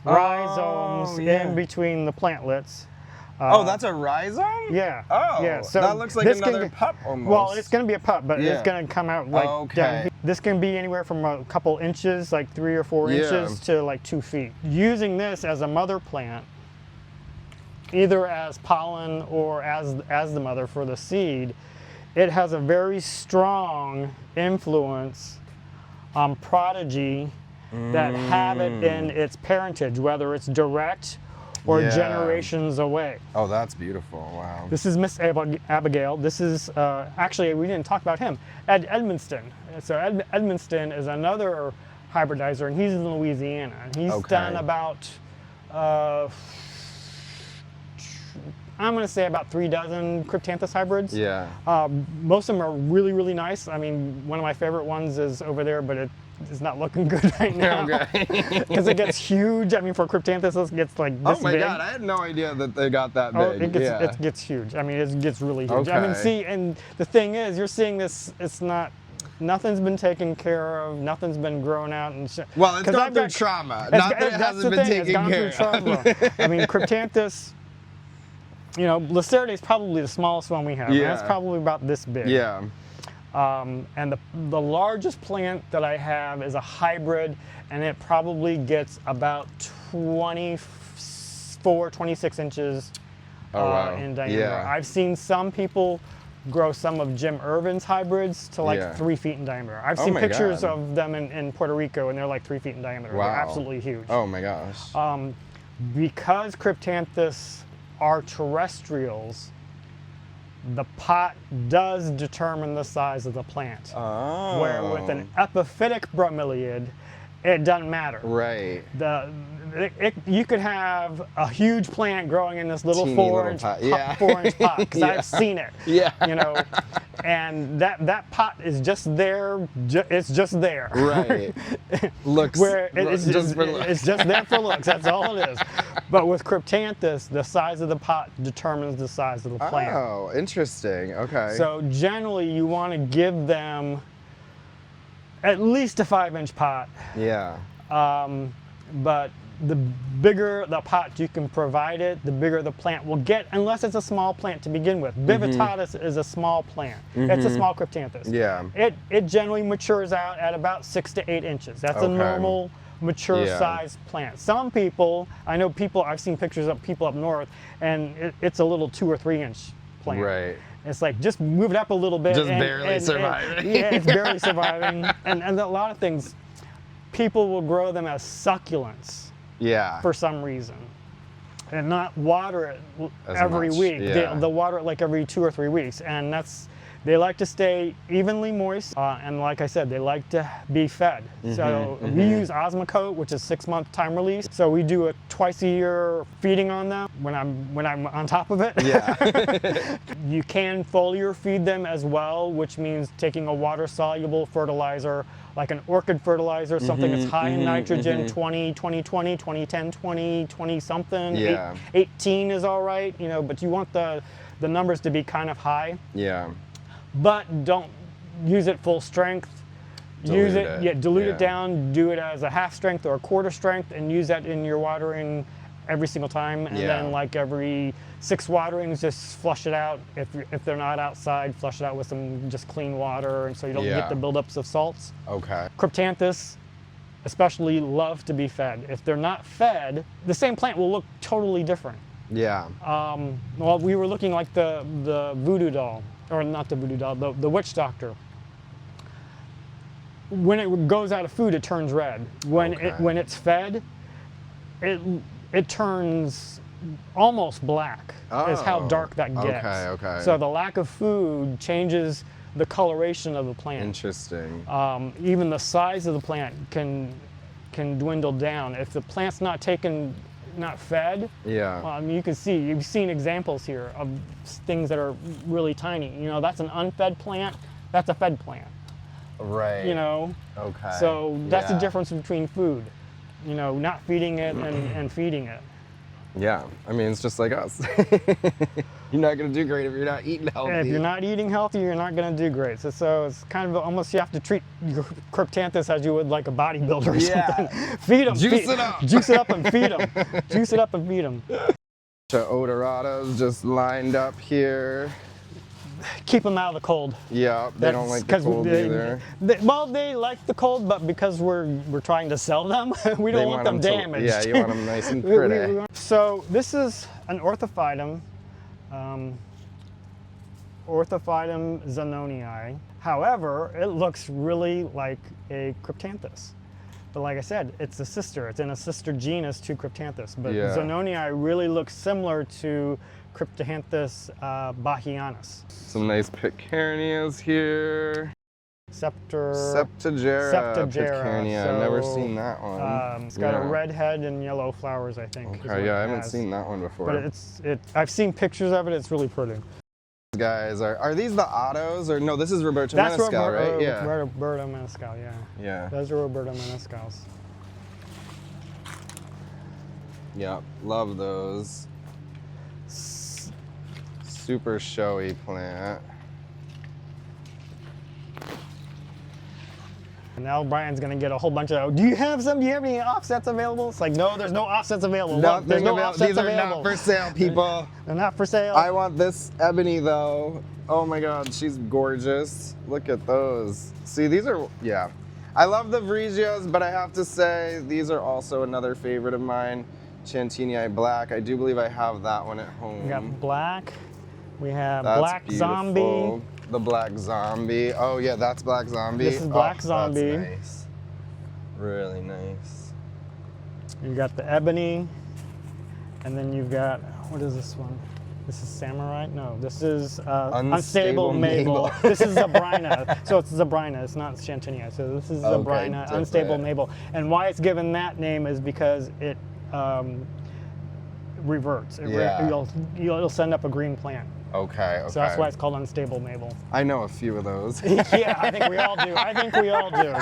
rhizomes in between the plantlets. Oh, that's a rhizome? Yeah. Oh, yeah. So that looks like another pup almost. Well, it's going to be a pup, but it's going to come out like down here. This can be anywhere from a couple inches, like 3 or 4 inches, to like 2 feet. Using this as a mother plant, either as pollen or as the mother for the seed, it has a very strong influence on progeny that have it in its parentage, whether it's direct or generations away. Oh, that's beautiful. Wow. This is Miss Abigail. This is, actually, we didn't talk about him, Edmonston. So Edmonston is another hybridizer, and he's in Louisiana. And he's done about, I'm going to say about 3 dozen Cryptanthus hybrids. Yeah. Most of them are really, really nice. I mean, one of my favorite ones is over there, but it is not looking good right now. Because it gets huge. I mean, for Cryptanthus, it gets like this big. Oh my God, I had no idea that they got that big. Oh, it gets huge. I mean, it gets really huge. Okay. I mean, see, and the thing is, you're seeing this, it's not, nothing's been taken care of, nothing's been grown out. And well, it's gone through trauma. Not that it hasn't been taken care of. I mean, Cryptanthus, you know, Lacerdae is probably the smallest one we have. Yeah. That's probably about this big. Yeah. And the largest plant that I have is a hybrid, and it probably gets about 24, 26 inches in diameter. Yeah. I've seen some people grow some of Jim Irvin's hybrids to like 3 feet in diameter. I've seen pictures of them in Puerto Rico, and they're like 3 feet in diameter. Wow. They're absolutely huge. Oh my gosh. Because Cryptanthus are terrestrials, the pot does determine the size of the plant. Oh. Where with an epiphytic bromeliad, it doesn't matter. Right. You could have a huge plant growing in this little 4-inch pot, because I've seen it. Yeah. You know, and that pot is just there. It's just there. Right. Looks. Where it's just there for looks. That's all it is. But with Cryptanthus, the size of the pot determines the size of the plant. Oh, interesting. Okay. So generally, you want to give them at least a 5-inch pot. Yeah. But the bigger the pot you can provide it, the bigger the plant will get, unless it's a small plant to begin with. Bivitatis is a small plant. It's a small Cryptanthus. Yeah. It generally matures out at about 6 to 8 inches. That's a normal mature sized plant. Some people, I know people, I've seen pictures of people up north, and it's a little 2 or 3 inch plant. Right. It's like, just move it up a little bit. Just barely surviving. Yeah, it's barely surviving. And a lot of things, people will grow them as succulents. Yeah. For some reason, and not water it every week. Yeah. They'll water it like every 2 or 3 weeks, and they like to stay evenly moist. And like I said, they like to be fed. So we use Osmocote, which is 6-month time release. So we do a twice-a-year feeding on them when I'm on top of it. Yeah. You can foliar feed them as well, which means taking a water-soluble fertilizer like an orchid fertilizer, something that's high in nitrogen, 20, 20, 20, 20, 10, 20, 20 something. Yeah. 18 is all right, you know, but you want the numbers to be kind of high. Yeah. But don't use it full strength. Dilute it down, do it as a half strength or a quarter strength, and use that in your watering every single time. And then like every 6 waterings, just flush it out. If they're not outside, flush it out with some just clean water, and so you don't get the buildups of salts. Okay. Cryptanthus especially love to be fed. If they're not fed, the same plant will look totally different. Yeah. Well, we were looking like the voodoo doll, or not the voodoo doll, the witch doctor. When it goes out of food, it turns red. When it's fed, it turns almost black. Is how dark that gets. Okay. So the lack of food changes the coloration of the plant. Interesting. Even the size of the plant can dwindle down if the plant's not fed. Yeah. I mean, you've seen examples here of things that are really tiny. You know, that's an unfed plant. That's a fed plant. Right. You know. Okay. So that's the difference between food. You know, not feeding it and feeding it. Yeah. I mean, it's just like us. You're not going to do great if you're not eating healthy. If you're not eating healthy, you're not going to do great. So it's kind of almost, you have to treat your Cryptanthus as you would like a bodybuilder or something. Feed them. Juice it up. Juice it up and feed them. Juice it up and feed them. The odoratas just lined up here. Keep them out of the cold. Yeah, they don't like the cold either. Well, they like the cold, but because we're trying to sell them, we don't want them damaged. Yeah, you want them nice and pretty. So this is an orthophytum, Orthophytum zanonii. However, it looks really like a Cryptanthus. But like I said, it's a sister. It's in a sister genus to Cryptanthus. But zanonii really looks similar to Cryptanthus bahianus. Some nice picarnias here. Septigera picarnia. So, I've never seen that one. It's got a red head and yellow flowers, I think. Okay, yeah, I haven't seen that one before. But I've seen pictures of it. It's really pretty. Guys, are these the autos, or no? This is Roberto Menescal, right? Yeah. Roberto Menescal, yeah. Yeah. Those are Roberto Menescals. Yep, love those. Super showy plant. Now Brian's gonna get a whole bunch of, do you have any offsets available? It's like, no, there's no offsets available. Look, there's no offsets These are not for sale, people. They're not for sale. I want this ebony though. Oh my God, she's gorgeous. Look at those. See, these are, yeah. I love the Vregias, but I have to say, these are also another favorite of mine. Chantinii Black. I do believe I have that one at home. We got black. We have Black Zombie. The Black Zombie. Oh yeah, that's Black Zombie. This is Black Zombie. That's nice. Really nice. You got the Ebony, and then you've got, what is this one? This is Samurai? No, this is Unstable Mabel. This is Zebrina. So it's Zebrina, it's not Chantinii. So this is Zebrina, Unstable Mabel. And why it's given that name is because it reverts. You'll send up a green plant. Okay. So that's why it's called Unstable Mabel. I know a few of those. Yeah, I think we all do.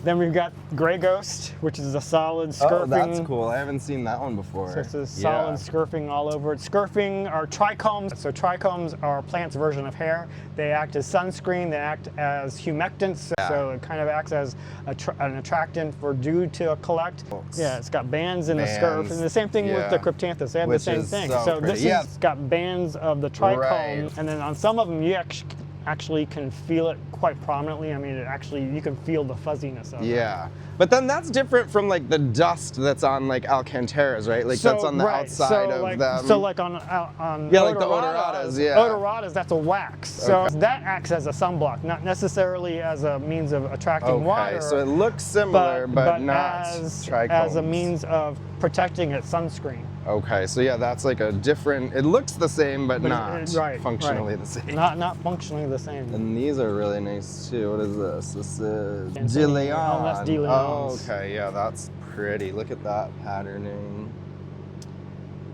Then we've got Gray Ghost, which is a solid scurfing. Oh, that's cool. I haven't seen that one before. So it's a solid scurfing all over it. Scurfing are trichomes. So trichomes are plants' version of hair. They act as sunscreen. They act as humectants. So it kind of acts as an attractant for dew to collect. Yeah, it's got bands in the scurf. And the same thing with the Cryptanthus. They have the same thing. So this has got bands of the trichomes. And then on some of them, you actually can feel it quite prominently. I mean, you can feel the fuzziness of it. Yeah. But then that's different from like the dust that's on like Alcantaras, right? Like that's on the outside of them. So like on like the odoratas, Odoratas, that's a wax. So that acts as a sunblock, not necessarily as a means of attracting water. So it looks similar, but not as a means of protecting its sunscreen. Okay, so yeah, that's like a different, it looks the same, but not functionally the same. Not functionally the same. And these are really nice too. What is this? This is De Leon. Oh, that's De Leon. Oh, okay, yeah, that's pretty. Look at that patterning.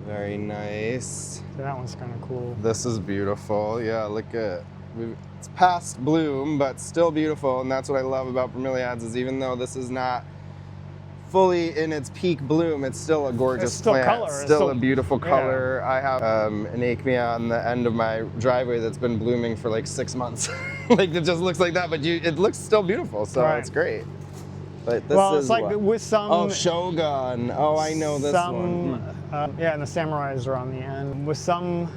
Very nice. So that one's kind of cool. This is beautiful. Yeah, look at It's past bloom, but still beautiful, and that's what I love about bromeliads is even though this is not fully in its peak bloom, it's still a gorgeous It's still plant. color. It's It's still still- a beautiful yeah. color. I have an acmea on the end of my driveway that's been blooming for like 6 months. Like it just looks like that, but it looks still beautiful, so Right. it's great. But this Well, is it's like what? with some. Oh, Shogun. Oh, I know this one. Yeah, and the samurais are on the end. With some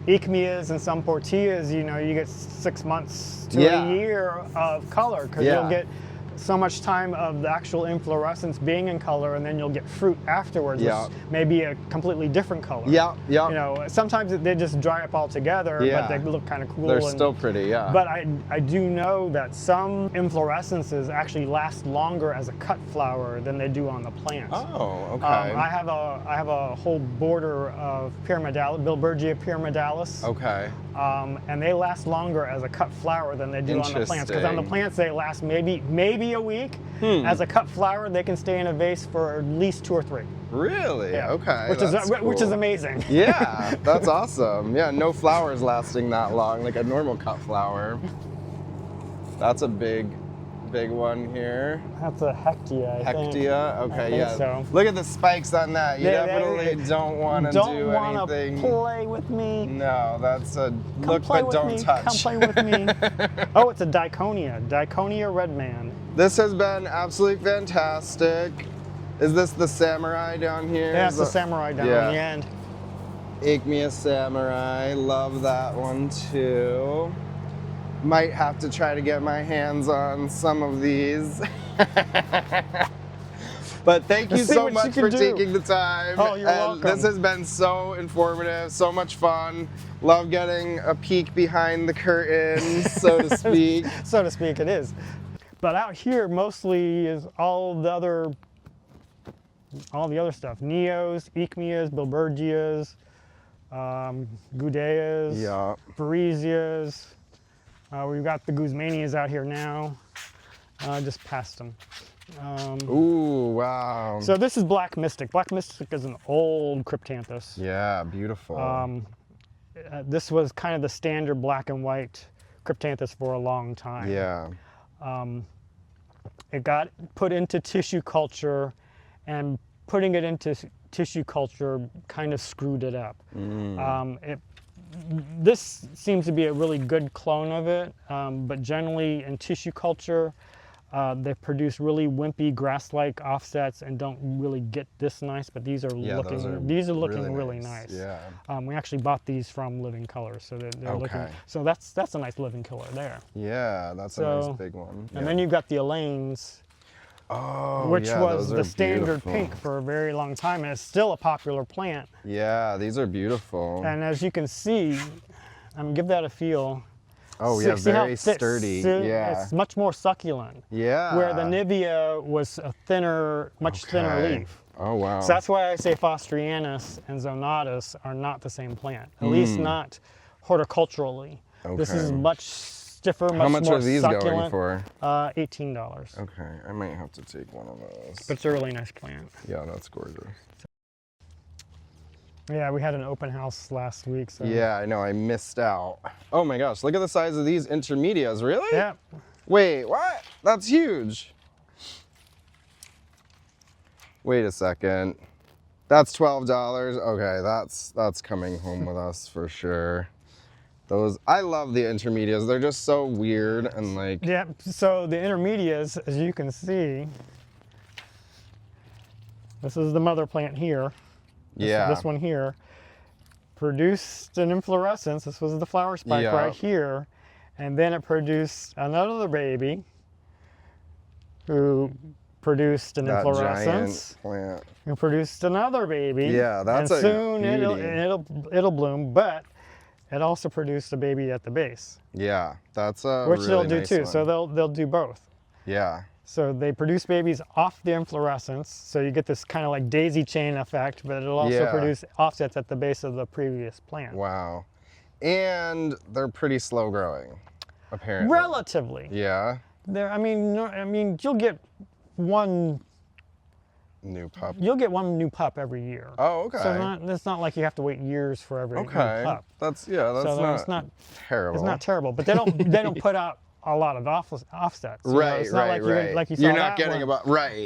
Ichmias and some Portillas, you know, you get 6 months to Yeah. a year of color because Yeah. you'll get so much time of the actual inflorescence being in color, and then you'll get fruit afterwards, Yeah. which may be a completely different color. Yeah, yeah. You know, sometimes they just dry up altogether, Yeah. but they look kind of cool. They're and, still pretty, yeah. But I do know that some inflorescences actually last longer as a cut flower than they do on the plant. Oh, okay. I have a whole border of Bilbergia pyramidalis, Okay. and they last longer as a cut flower than they do on the plants. Because on the Interesting. plants they last maybe a week. As a cut flower, they can stay in a vase for at least 2 or 3. Really? Yeah. Okay. Which that's is cool. amazing. Yeah, that's awesome. Yeah, no flowers lasting that long, like a normal cut flower. That's a big one here. That's a hectia, I think. Hectia. Okay, I think yeah. so. Look at the spikes on that. You They definitely don't want to do Don't want to anything. play with me. No, that's a Come look play but with don't me. touch. Come play with me. Oh, it's a Diconia red man. This has been absolutely fantastic. Is this the samurai down here? Yeah, Is it's the that- samurai down yeah. on the end. Acmea samurai, love that one too. Might have to try to get my hands on some of these. But thank you See so what you much can for do. taking the time. Oh, you're welcome. This has been so informative, so much fun. Love getting a peek behind the curtain, so to speak. So to speak, it is. But out here mostly is all the other stuff. Neos, Ichmias, Bilbergias, Goudeas, Yeah. Parisias. We've got the Guzmanias out here now. Just past them. Ooh, wow. So this is Black Mystic. Black Mystic is an old Cryptanthus. Yeah, beautiful. This was kind of the standard black and white Cryptanthus for a long time. Yeah. It got put into tissue culture, and putting it into tissue culture kind of screwed it up. This seems to be a really good clone of it, but generally in tissue culture, they produce really wimpy grass-like offsets and don't really get this nice. But these are looking really nice. Yeah. We actually bought these from Living Colors, so they're looking. Okay. So that's a nice living killer there. Yeah, that's a So- nice big one. And then you've got the Elaines, oh, which yeah, was those the are standard beautiful. pink for a very long time, and it's still a popular plant. Yeah, these are beautiful. And as you can see, give that a feel. Oh, yeah, See how very it fits? sturdy. See, Yeah. it's much more succulent. Yeah. Where the Nivea was a much thinner Okay. leaf. Oh, wow. So that's why I say Fostrianus and Zonatus are not the same plant, at least not horticulturally. This is Okay. much stiffer, much How much more are these succulent. going for? $18. Okay, I might have to take one of those. But it's a really nice plant. Yeah, that's gorgeous. Yeah, we had an open house last week. So. Yeah, I know, I missed out. Oh my gosh, look at the size of these intermedias, really? Yeah. Wait, what? That's huge. Wait a second. That's $12. Okay, that's coming home with us for sure. I love the intermedias. They're just so weird and like. Yeah, so the intermedias, as you can see, this is the mother plant here. This one here produced an inflorescence. This was the flower spike right here. And then it produced another baby who produced an That inflorescence. giant plant. Who produced another baby. Yeah, that's and a soon beauty. it'll bloom, but it also produced a baby at the base. Yeah, that's a Which really they'll do nice too. one. So they'll do both. Yeah. So they produce babies off the inflorescence, so you get this kind of like daisy chain effect, but it'll also produce offsets at the base of the previous plant. Wow. And they're pretty slow growing, apparently. Relatively. Yeah. I mean, you'll get one new pup? You'll get one new pup every year. Oh, okay. So it's not like you have to wait years for every new pup. That's not terrible. It's not terrible, but they don't put out a lot of offsets. It's not like you saw you're not getting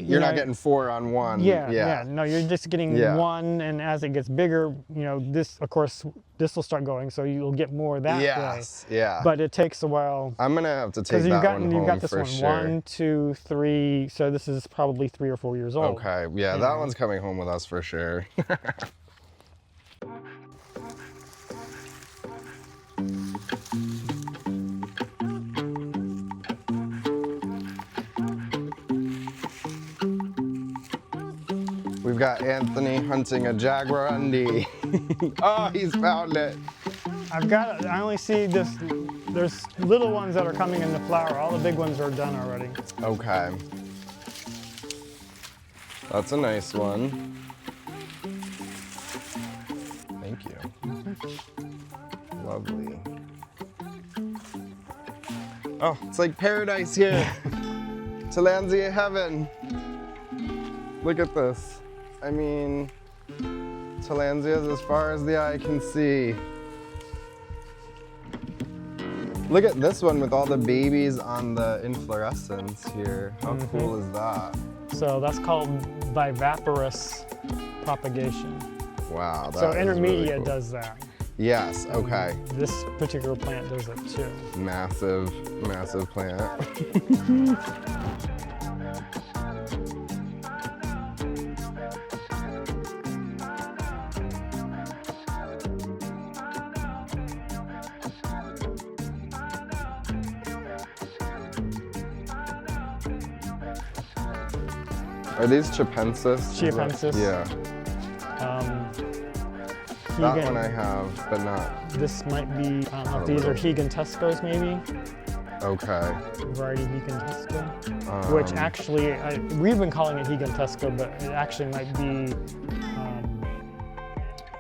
you're not getting 4 on 1. Yeah. No, you're just getting one, and as it gets bigger, this, of course, this will start going, so you'll get more that way. Yeah. But it takes a while. I'm gonna have to take that one home. You've got this for one, sure. 1, 2, 3. So this is probably 3 or 4 years old. Okay. Yeah, that one's coming home with us for sure. We've got Anthony hunting a jaguarundi. Oh, he's found it. I only see this, there's little ones that are coming into flower. All the big ones are done already. Okay. That's a nice one. Thank you. Lovely. Oh, it's like paradise here. Tillandsia heaven. Look at this. I mean, Tillandsias as far as the eye can see. Look at this one with all the babies on the inflorescence here. How cool is that? So that's called viviparous propagation. Wow, that so is intermedia really cool. does that. Yes, okay. This particular plant does it too. Massive, massive plant. Are these Chipensis? Chipensis. Yeah. That one I have, but not. This might be, I don't know if these are Higantuscos maybe. Okay. Variety Higantusco. Which actually, we've been calling it Higantusco, but it actually might be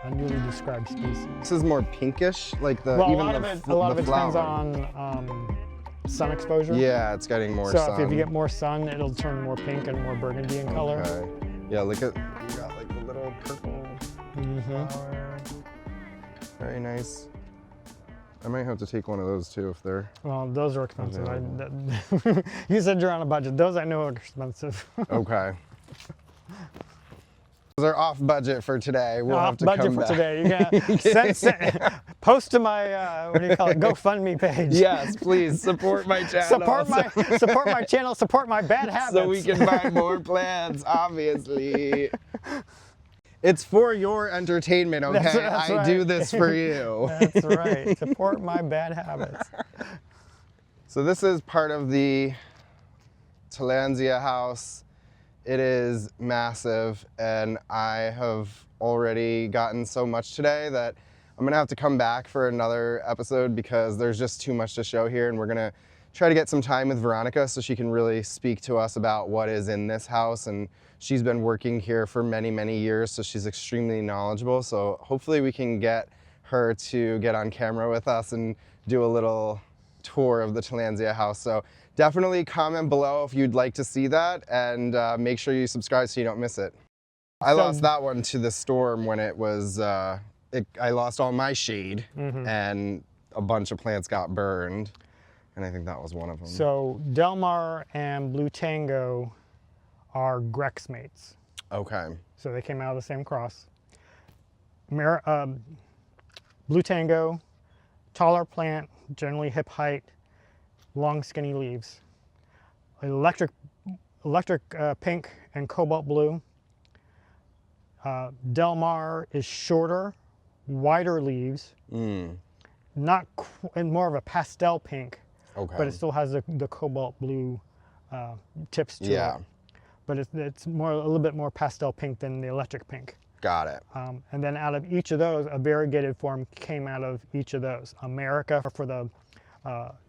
a newly described species. This is more pinkish, like the well, even a lot of it depends on sun exposure. Yeah, it's getting more sun. So if you get more sun, it'll turn more pink and more burgundy in color. Okay. Yeah, look at, you got like the little purple flower. Very nice. I might have to take one of those too if they're... Well, those are expensive. You said you're on a budget. Those I know are expensive. Okay. Those are off budget for today. We'll have to budget come for back. today. You got post to my what do you call it? GoFundMe page. Yes, please support my channel. support my channel. Support my bad habits. So we can buy more plants. Obviously, it's for your entertainment. Okay, that's right. I do this for you. That's right. Support my bad habits. So this is part of the Tillandsia house. It is massive, and I have already gotten so much today that I'm gonna have to come back for another episode because there's just too much to show here, and we're gonna try to get some time with Veronica so she can really speak to us about what is in this house. And she's been working here for many, many years, so she's extremely knowledgeable. So hopefully we can get her to get on camera with us and do a little tour of the Tillandsia house. So definitely comment below if you'd like to see that, and make sure you subscribe so you don't miss it. I lost that one to the storm when it was, I lost all my shade, and a bunch of plants got burned, and I think that was one of them. So Delmar and Blue Tango are Grex mates. Okay. So they came out of the same cross. Blue Tango, taller plant, generally hip height, long skinny leaves. Electric pink and cobalt blue. Delmar is shorter, wider leaves, and more of a pastel pink, but it still has the cobalt blue tips to it. But it's a little bit more pastel pink than the electric pink. Got it. And then out of each of those, a variegated form came out of each of those. America for the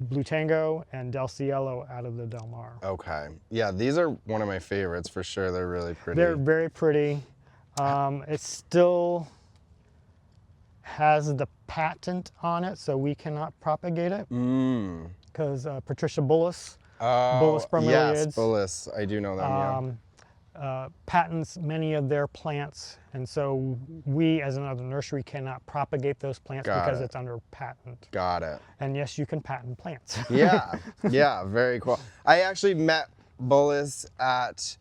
Blue Tango, and Del Cielo out of the Delmar. Okay. Yeah, these are one of my favorites for sure. They're really pretty. They're very pretty. It still has the patent on it, so we cannot propagate it. Because Patricia Bullis, Bullis Bromeliads. Yes, Bullis. I do know them, patents many of their plants, and so we as another nursery cannot propagate those plants because it's under patent. Got it. And yes, you can patent plants. Yeah, yeah, very cool. I actually met Bullis at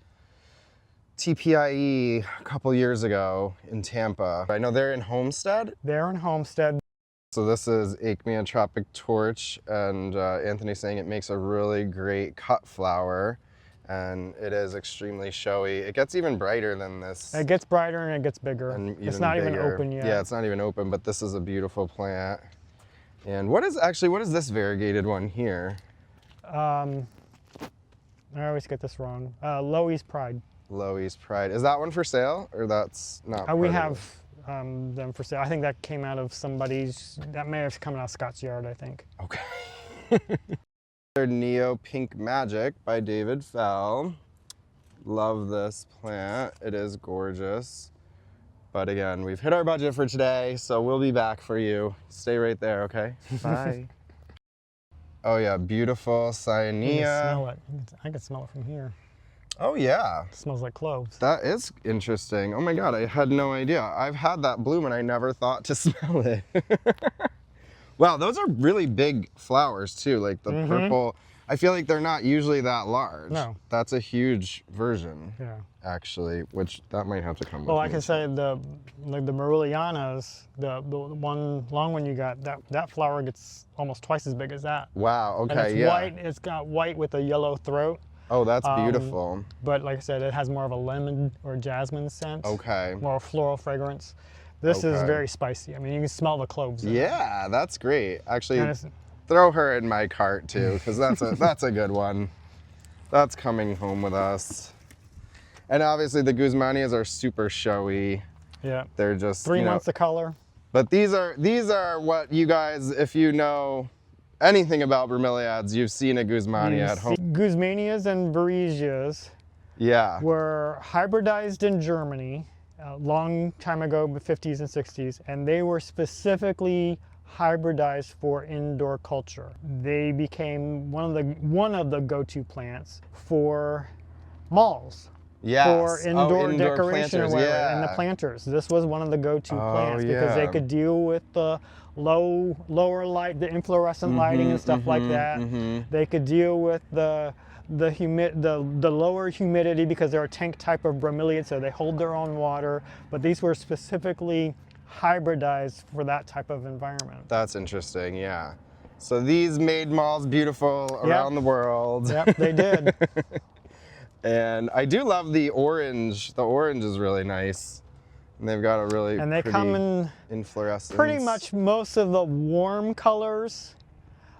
TPIE a couple years ago in Tampa. I know they're in Homestead. They're in Homestead. So this is Aechmea Tropic Torch, and Anthony's saying it makes a really great cut flower, and it is extremely showy. It gets even brighter than this. It gets brighter and it gets bigger. And it's not even open yet. Yeah, it's not even open, but this is a beautiful plant. And what is this variegated one here? I always get this wrong. Loeys Pride. Loeys Pride. Is that one for sale, or that's not? We have them for sale. I think that came out of somebody's, that may have come out of Scott's yard, I think. Okay. They're Neo Pink Magic by David Fell. Love this plant. It is gorgeous. But again, we've hit our budget for today, so we'll be back for you. Stay right there, okay? Bye. Oh yeah, beautiful Cyanea. You can smell it. I can smell it from here. Oh yeah. It smells like cloves. That is interesting. Oh my God, I had no idea. I've had that bloom and I never thought to smell it. Wow, those are really big flowers too, like the purple. I feel like they're not usually that large. No. That's a huge version, Yeah. actually, which that might have to come with Well, I me. can say the Marullianas, the one long one you got, that flower gets almost twice as big as that. Wow, And okay, it's yeah. white, it's got white with a yellow throat. Oh, that's beautiful. But like I said, it has more of a lemon or jasmine scent. Okay. More floral fragrance. This is Okay. very spicy. I mean, you can smell the cloves in it. Yeah, that's great. Actually, And it's- throw her in my cart too, because that's a good one. That's coming home with us. And obviously the Guzmanias are super showy. Yeah. They're just 3 months of color. But these are what you guys, if you know anything about Bromeliads, you've seen a Guzmania at home. Guzmanias and Varieties Yeah. were hybridized in Germany a long time ago, the 50s and 60s, and they were specifically hybridized for indoor culture. They became one of the go-to plants for malls. Yes. For indoor decoration planters, or whatever, yeah. and the planters. This was one of the go-to Oh, plants because they yeah. could deal with the lower light, the inflorescent lighting and stuff like that. They could deal with the lower humidity because they're a tank type of bromeliad, so they hold their own water. But these were specifically hybridized for that type of environment. That's interesting, yeah. So these made malls beautiful around the world. Yep, they did. And I do love the orange. The orange is really nice. And they've got a really And they pretty come in inflorescence. pretty much most of the warm colors.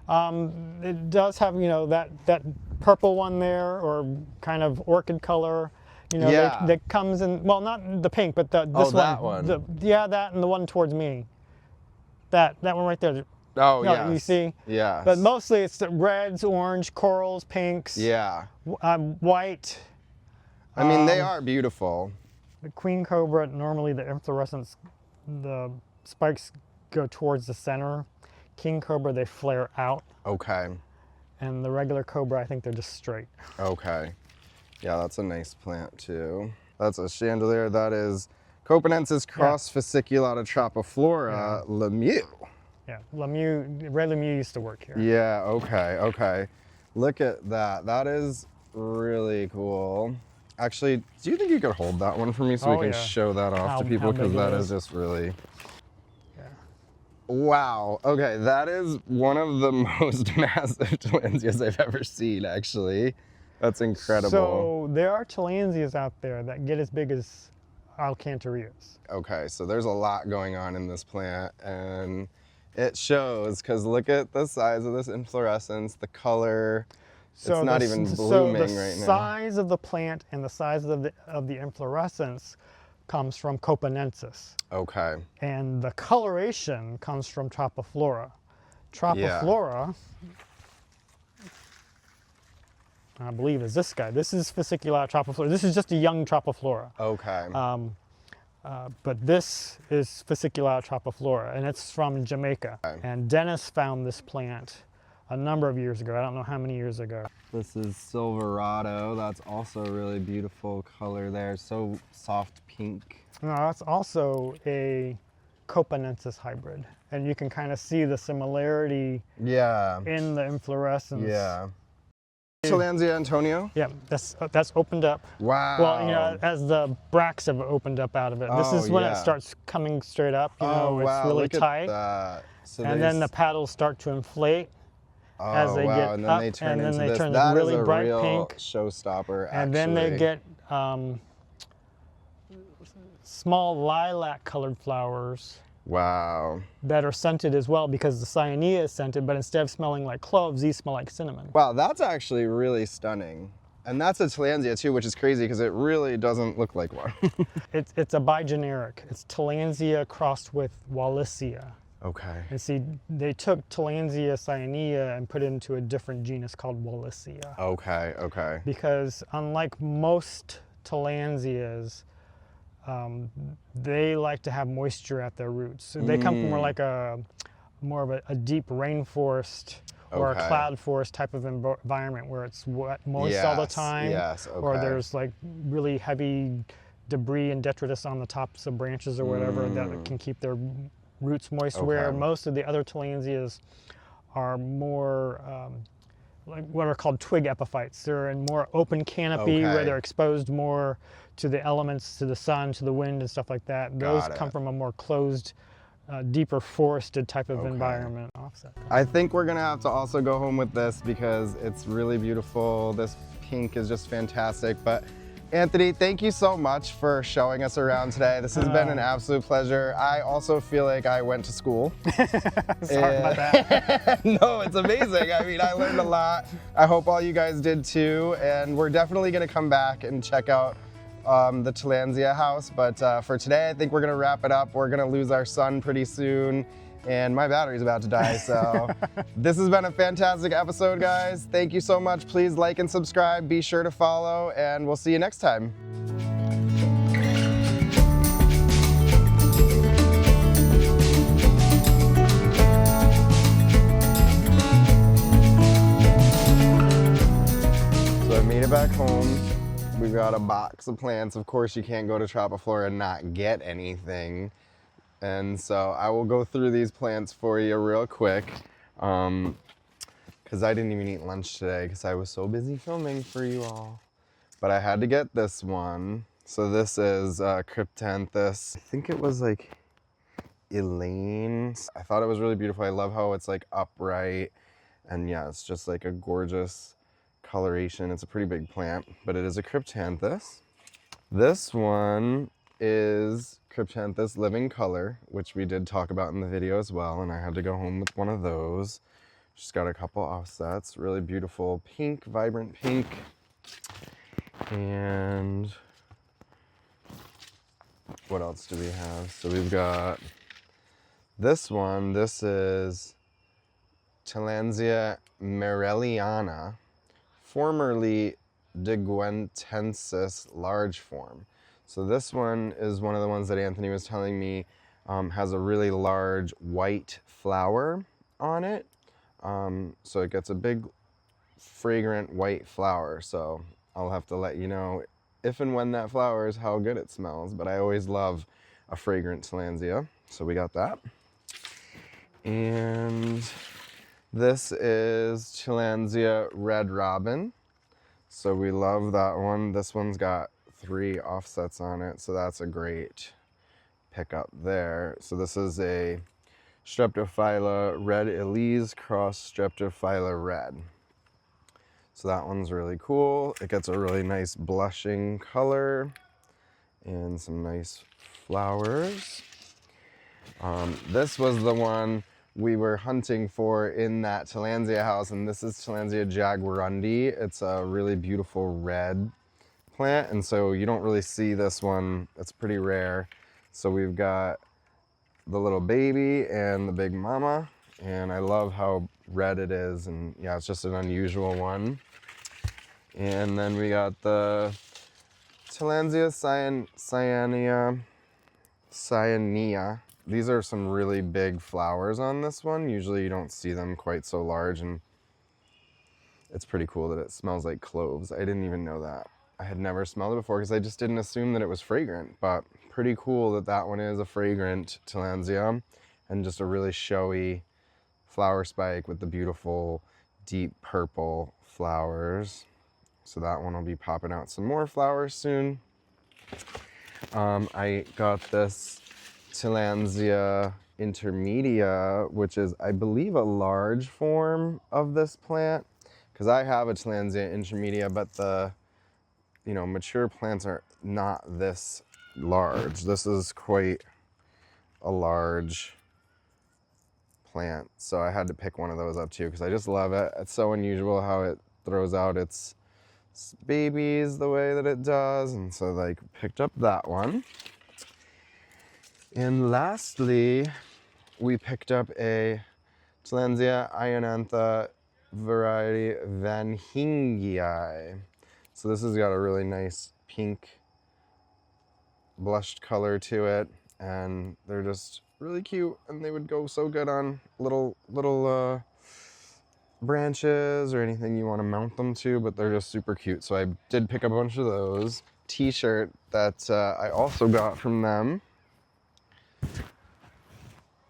It does have, you know, that purple one there, or kind of orchid color. You know, Yeah. that comes in, well, not the pink, but this Oh, that one. That and the one towards me. That one right there. Oh, No, yeah. you see? Yeah. But mostly it's the reds, orange, corals, pinks, Yeah. white. I mean, they are beautiful. The queen cobra, normally the inflorescence, the spikes go towards the center. King cobra, they flare out. Okay. And the regular cobra, I think they're just straight. Okay. Yeah, that's a nice plant too. That's a chandelier. That is Copenensis cross fasciculata Tropiflora Lemieux. Yeah, Red Lemieux used to work here. Yeah, okay, okay. Look at that. That is really cool. Actually, do you think you could hold that one for me so we can show that off to people? Because that is just really... Wow. Okay, that is one of the most massive Tillandsias I've ever seen, actually. That's incredible. So there are Tillandsias out there that get as big as Alcantarias. Okay, so there's a lot going on in this plant, and it shows, because look at the size of this inflorescence, the color. It's not even blooming right now. The size of the plant and the size of the inflorescence comes from Copenensis. Okay. And the coloration comes from Tropiflora. Tropiflora, I believe, is this guy. This is fasciculata Tropiflora. This is just a young Tropiflora. Okay. But this is fasciculata Tropiflora, and it's from Jamaica. Okay. And Dennis found this plant a number of years ago. I don't know how many years ago. This is Silverado. That's also a really beautiful color there. So soft pink. No, that's also a Cryptanthus hybrid. And you can kind of see the similarity Yeah. in the inflorescence. Yeah. Tillandsia Antonio? Yeah, that's opened up. Wow. Well, you know, as the bracts have opened up out of it. This is when it starts coming straight up, you know, it's really look tight. At that. So and then the petals start to inflate as they get and then up, they turn and then into they this. turn That really is a bright real pink. showstopper, And then they get small lilac colored flowers. Wow. That are scented as well, because the cyanea is scented, but instead of smelling like cloves, these smell like cinnamon. Wow, that's actually really stunning. And that's a Tillandsia too, which is crazy because it really doesn't look like one. It's a bigeneric. It's Tillandsia crossed with Wallacea. Okay. And see, they took Tillandsia cyanea and put it into a different genus called Wallacea. Okay, okay. Because unlike most Tillandsias, they like to have moisture at their roots. So they come from more of a deep rainforest or a cloud forest type of environment where it's wet, moist all the time. Yes, okay. Or there's like really heavy debris and detritus on the tops of branches or whatever that can keep their roots moist, where most of the other Tillandsias are more like what are called twig epiphytes. They're in more open canopy where they're exposed more to the elements, to the sun, to the wind and stuff like that. Those come from a more closed, deeper forested type of environment. Offset. I think we're gonna have to also go home with this because it's really beautiful. This pink is just fantastic. But Anthony, thank you so much for showing us around today. This has been an absolute pleasure. I also feel like I went to school. Sorry about that. No, it's amazing. I mean, I learned a lot. I hope all you guys did too. And we're definitely gonna come back and check out the Tillandsia house. But for today, I think we're gonna wrap it up. We're gonna lose our son pretty soon. And my battery's about to die, so this has been a fantastic episode, guys. Thank you so much. Please like and subscribe. Be sure to follow, and we'll see you next time. So I made it back home. We've got a box of plants. Of course, you can't go to Tropiflora and not get anything. And so I will go through these plants for you real quick because I didn't even eat lunch today because I was so busy filming for you all. But I had to get this one. So this is Cryptanthus. I think it was like Elaine. I thought it was really beautiful. I love how it's like upright. And yeah, it's just like a gorgeous coloration. It's a pretty big plant, but it is a Cryptanthus. This one is Cryptanthus Living Color, which we did talk about in the video as well, and I had to go home with one of those. Just got a couple offsets, really beautiful pink, vibrant pink. And what else do we have? So we've got this one. This is Tillandsia merelliana, formerly Diguentensis large form. So this one is one of the ones that Anthony was telling me has a really large white flower on it. So it gets a big fragrant white flower. So I'll have to let you know if and when that flowers how good it smells. But I always love a fragrant Tillandsia. So we got that. And this is Tillandsia Red Robin. So we love that one. This one's got 3 offsets on it, so that's a great pickup there. So this is a Streptophylla Red Elise cross Streptophylla Red. So that one's really cool. It gets a really nice blushing color and some nice flowers. This was the one we were hunting for in that Tillandsia house, and this is Tillandsia jaguarundi. It's a really beautiful red plant, and so you don't really see this one. It's pretty rare. So we've got the little baby and the big mama, and I love how red it is, and yeah, it's just an unusual one. And then we got the Tillandsia cyanea. These are some really big flowers on this one. Usually you don't see them quite so large, and It's pretty cool that it smells like cloves. I didn't even know that. I had never smelled it before because I just didn't assume that it was fragrant, but pretty cool that that one is a fragrant Tillandsia and just a really showy flower spike with the beautiful deep purple flowers. So that one will be popping out some more flowers soon. I got this Tillandsia intermedia, which is, I believe, a large form of this plant, because I have a Tillandsia intermedia, but the mature plants are not this large. This is quite a large plant, so I had to pick one of those up too because I just love it. It's so unusual how it throws out its babies the way that it does, and so like picked up that one. And lastly, we picked up a Tillandsia ionantha variety Van Hingii. So this has got a really nice pink blushed color to it, and they're just really cute, and they would go so good on little branches or anything you want to mount them to, but they're just super cute. So I did pick up a bunch of those. T-shirt that I also got from them.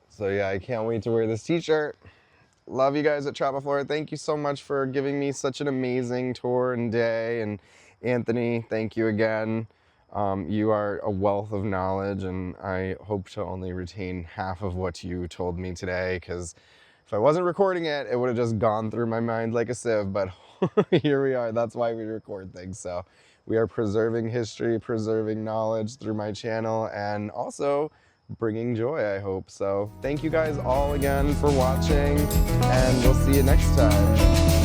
So yeah, I can't wait to wear this t-shirt. Love you guys at Tropiflora. Thank you so much for giving me such an amazing tour and day. And Anthony, thank you again. You are a wealth of knowledge, and I hope to only retain half of what you told me today, because if I wasn't recording it, it would have just gone through my mind like a sieve, but here we are. That's why we record things. So we are preserving history, preserving knowledge through my channel, and also bringing joy, I hope. So thank you guys all again for watching, and we'll see you next time.